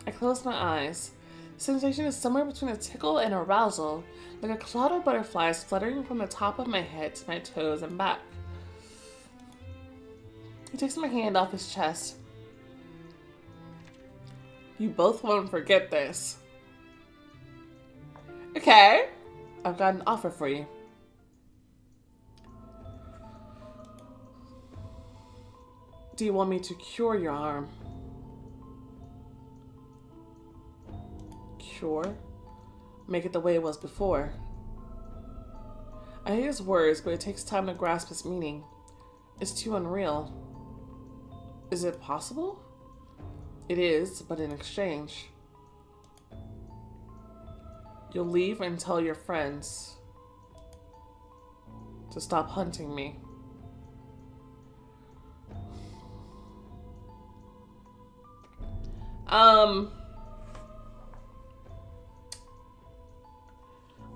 I close my eyes. The sensation is somewhere between a tickle and arousal, like a cloud of butterflies fluttering from the top of my head to my toes and back. He takes my hand off his chest. You both won't forget this. Okay. I've got an offer for you. Do you want me to cure your arm? Cure? Make it the way it was before. I hate his words, but it takes time to grasp his meaning. It's too unreal. Is it possible? It is, but in exchange. You'll leave and tell your friends to stop hunting me.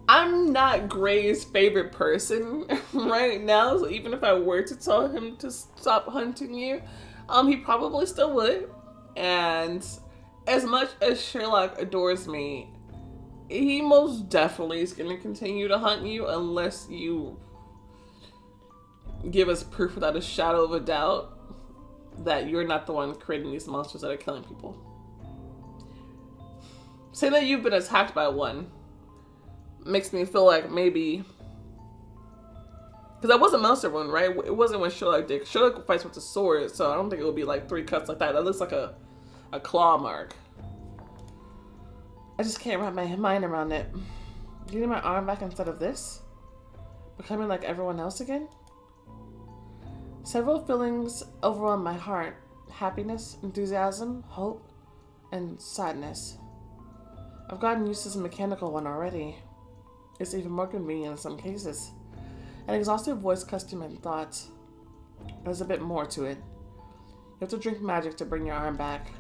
I'm not Gray's favorite person right now, so even if I were to tell him to stop hunting you, he probably still would. And as much as Sherlock adores me, he most definitely is going to continue to hunt you unless you give us proof without a shadow of a doubt that you're not the one creating these monsters that are killing people. Say that you've been attacked by one makes me feel like maybe, because that was a monster wound, right? It wasn't when Sherlock did. Sherlock fights with a sword, so I don't think it would be like 3 cuts like that. That looks like a claw mark. I just can't wrap my mind around it. Getting my arm back instead of this? Becoming like everyone else again? Several feelings overwhelm my heart. Happiness, enthusiasm, hope, and sadness. I've gotten used to this mechanical one already. It's even more convenient in some cases. An exhaustive voice cuts through my thoughts. There's a bit more to it. You have to drink magic to bring your arm back.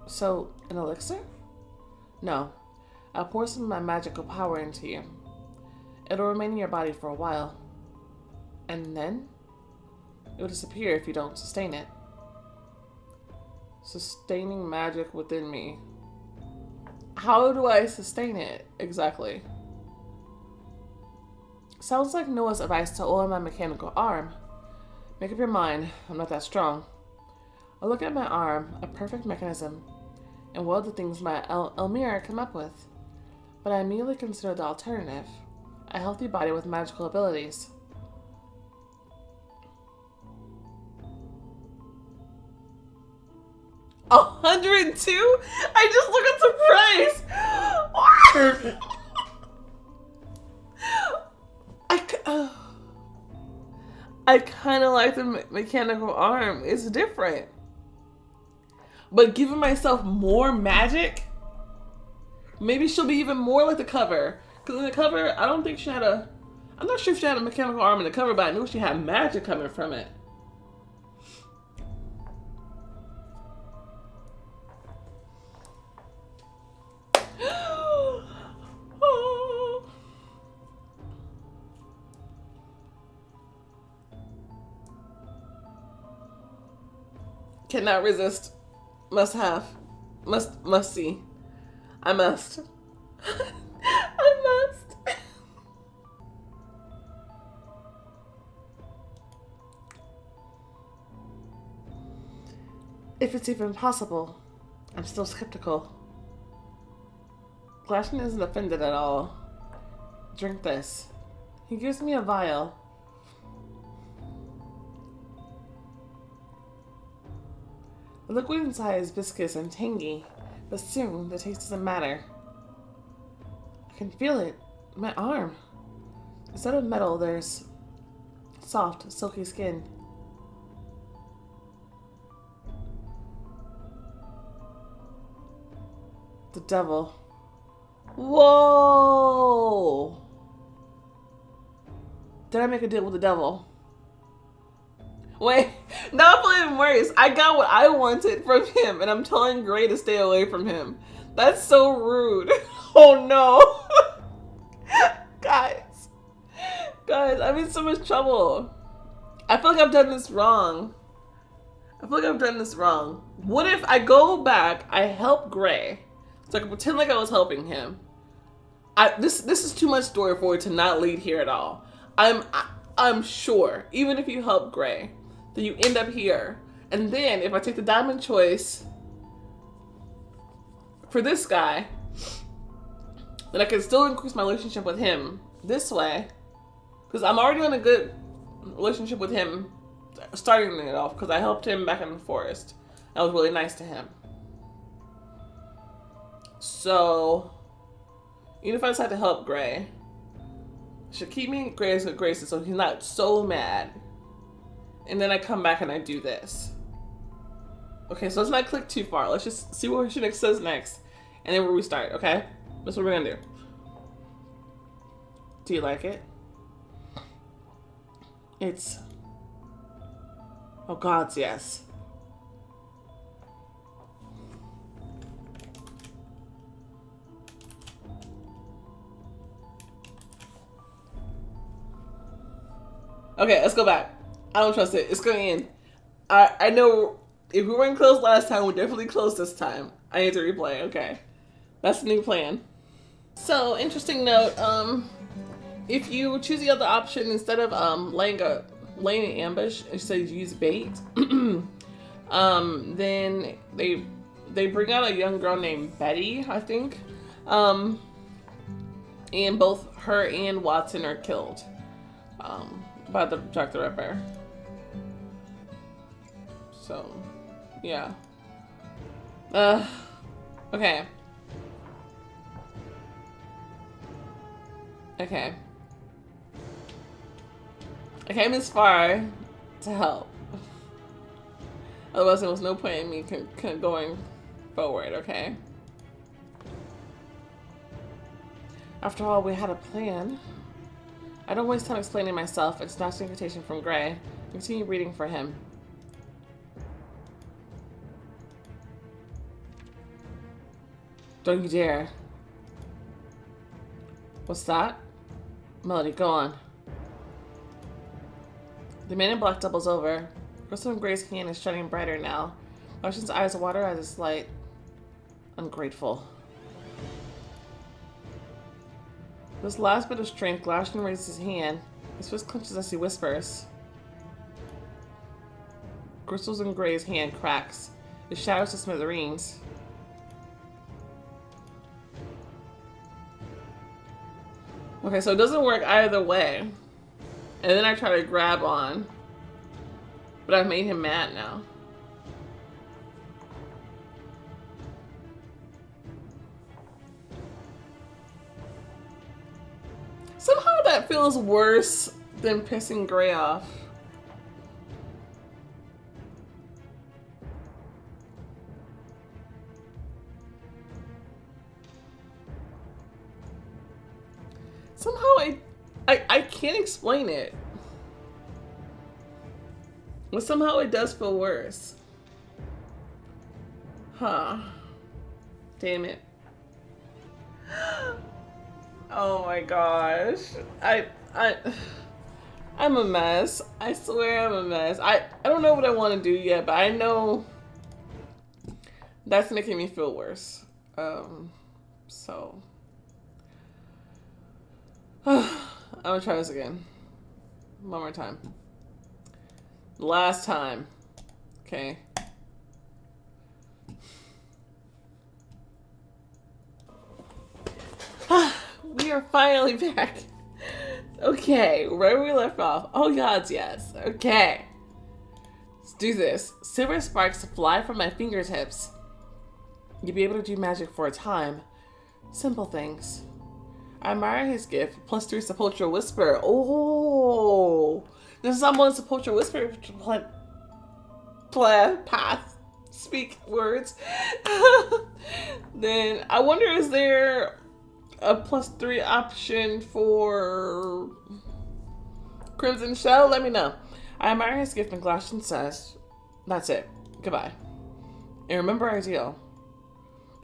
So, an elixir? No. I'll pour some of my magical power into you. It'll remain in your body for a while. And then? It will disappear if you don't sustain it. Sustaining magic within me. How do I sustain it exactly? Sounds like Noah's advice to oil my mechanical arm. Make up your mind. I'm not that strong. I look at my arm, a perfect mechanism, and what are the things my Elmira come up with? But I immediately consider the alternative. A healthy body with magical abilities. $102? I just look at the price! I kind of like the mechanical arm. It's different. But giving myself more magic? Maybe she'll be even more like the cover. Because in the cover, I don't think she had a... I'm not sure if she had a mechanical arm in the cover, but I knew she had magic coming from it. Cannot resist. Must have. Must see. I must. I must. If it's even possible, I'm still skeptical. Glashtin isn't offended at all. Drink this. He gives me a vial. The liquid inside is viscous and tangy, but soon the taste doesn't matter. I can feel it in my arm. Instead of metal, there's soft, silky skin. The devil. Whoa! Did I make a deal with the devil? Wait, now I'm feeling worse. I got what I wanted from him, and I'm telling Gray to stay away from him. That's so rude. Oh no. Guys, I'm in so much trouble. I feel like I've done this wrong. What if I go back, I help Gray, so I can pretend like I was helping him? This is too much story for it to not lead here at all. I'm sure, even if you help Gray, that you end up here. And then if I take the diamond choice for this guy, then I can still increase my relationship with him this way. Because I'm already on a good relationship with him starting it off, because I helped him back in the forest. I was really nice to him. So, even if I decide to help Gray, I should keep me in Gray's good graces so he's not so mad. And then I come back and I do this. Okay, so let's not click too far. Let's just see what Shinix says next. And then we'll restart, okay? That's what we're gonna do. Do you like it? It's... Oh, God's yes. Okay, let's go back. I don't trust it. It's going in. I know if we weren't close last time, we're definitely close this time. I need to replay. Okay. That's the new plan. So, interesting note. If you choose the other option, instead of laying an ambush, instead you use bait, then they bring out a young girl named Betty, I think. And both her and Watson are killed by the Jack the Ripper. So, yeah. Okay. Okay. I came this far to help. Otherwise, there was no point in me going forward, okay? After all, we had a plan. I don't waste time explaining myself. It's not an invitation from Gray. Continue reading for him. Don't you dare. What's that? Melody, go on. The man in black doubles over. Crystal Gray's hand is shining brighter now. Ocean's eyes water as its light. Ungrateful. This last bit of strength, Glashtin raises his hand. His fist clenches as he whispers. Crystals in Gray's hand cracks. It shatters to smithereens. Okay, so it doesn't work either way. And then I try to grab on. But I've made him mad now. Somehow that feels worse than pissing Gray off. Somehow I can't explain it. But somehow it does feel worse. Huh. Damn it. Oh my gosh. I'm a mess. I swear I'm a mess. I don't know what I want to do yet, but I know that's making me feel worse. So I'm gonna try this again. One more time. Last time. Okay. We are finally back. Okay, where we left off. Oh gods, yes. Okay. Let's do this. Silver sparks fly from my fingertips. You'll be able to do magic for a time. Simple things. I admire his gift. +3 Sepulchral Whisper. Oh! This is someone's Sepulchral Whisper path. Speak words. Then, I wonder, is there a +3 option for Crimson Shell? Let me know. I admire his gift, and Glashtin says, that's it. Goodbye. And remember our deal.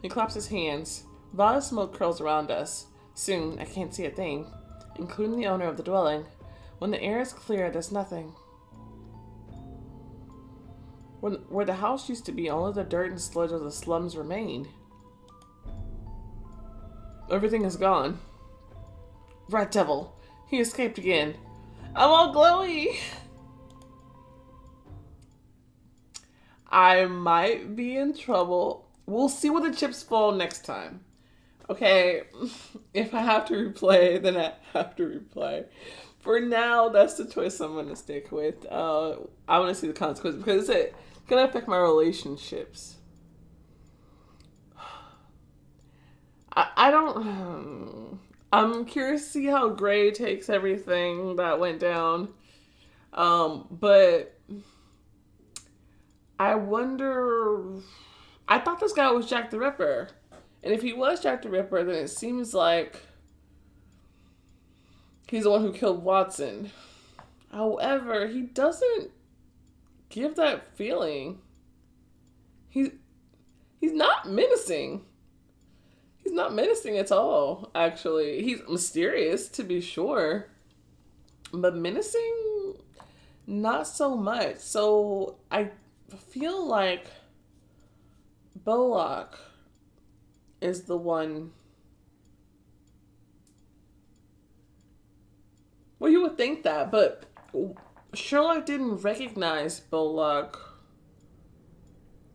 He claps his hands. Violet smoke curls around us. Soon, I can't see a thing, including the owner of the dwelling. When the air is clear, there's nothing. Where the house used to be, only the dirt and sludge of the slums remain. Everything is gone. Rat devil. He escaped again. I'm all glowy. I might be in trouble. We'll see where the chips fall next time. Okay, if I have to replay, then I have to replay. For now, that's the choice I'm going to stick with. I want to see the consequences because it's going to affect my relationships. I don't... I'm curious to see how Gray takes everything that went down. But I wonder... I thought this guy was Jack the Ripper. And if he was Jack the Ripper, then it seems like he's the one who killed Watson. However, he doesn't give that feeling. He's not menacing. He's not menacing at all, actually. He's mysterious, to be sure. But menacing, not so much. So I feel like Bullock is the one. Well, you would think that, but Sherlock didn't recognize Bullock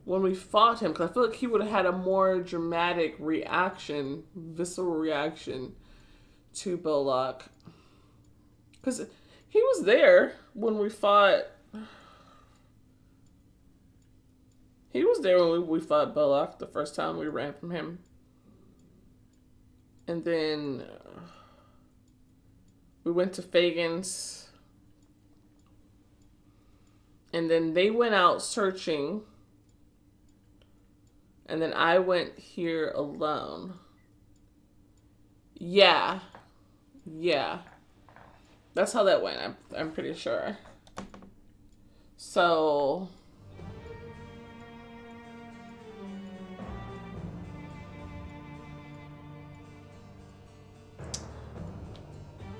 when we fought him, because I feel like he would have had a more dramatic reaction, visceral reaction to Bullock. Because he was there when we fought. He was there when we fought Bullock the first time we ran from him. And then we went to Fagin's. And then they went out searching. And then I went here alone. Yeah. Yeah. That's how that went, I'm pretty sure. So...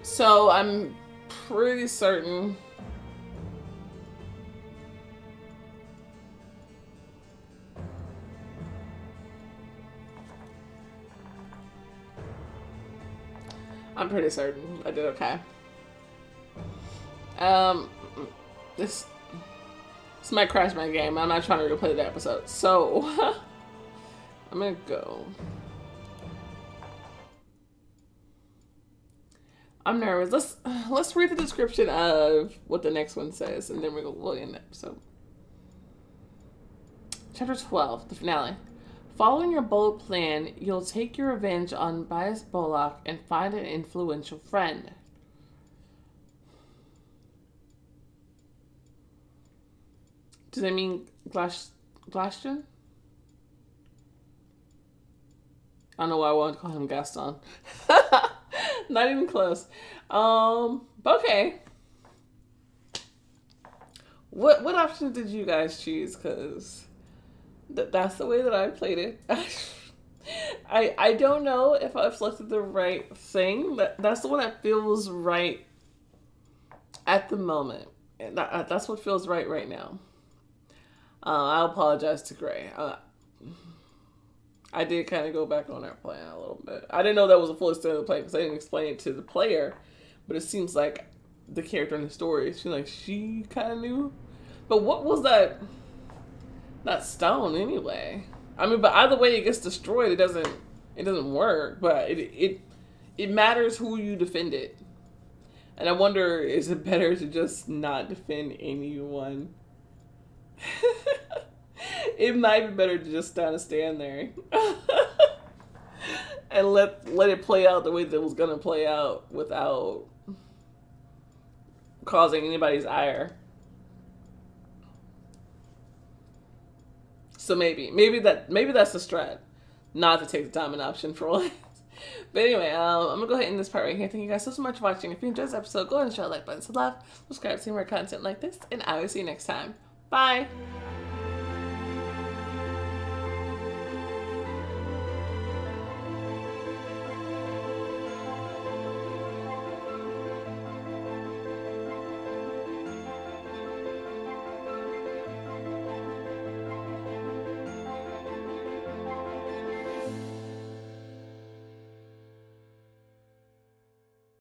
So I'm pretty certain I did okay. This might crash my game. I'm not trying to replay the episode. So, I'm going to go. I'm nervous. Let's read the description of what the next one says, and then we'll end the episode. Chapter 12, the finale. Following your bold plan, you'll take your revenge on Bias Bollock and find an influential friend. Does that mean Glashtin? I don't know why I wanted to call him Gaston. Not even close. Okay. What option did you guys choose? Because that's the way that I played it. I don't know if I've selected the right thing. That's the one that feels right at the moment. And that's what feels right now. I apologize to Gray. I did kind of go back on that plan a little bit. I didn't know that was a full extent of the play because I didn't explain it to the player. But it seems like the character in the story, she kind of knew. But what was that stone anyway? I mean, but either way it gets destroyed, it doesn't work. But it matters who you defend it. And I wonder, is it better to just not defend anyone? It might be better to just kind of stand there and let it play out the way that it was going to play out without causing anybody's ire. So maybe that's the strat, not to take the Diamond option for once. But anyway, I'm going to go ahead and end this part right here. Thank you guys so much for watching. If you enjoyed this episode, go ahead and show a like button, love, subscribe to see more content like this, and I will see you next time. Bye!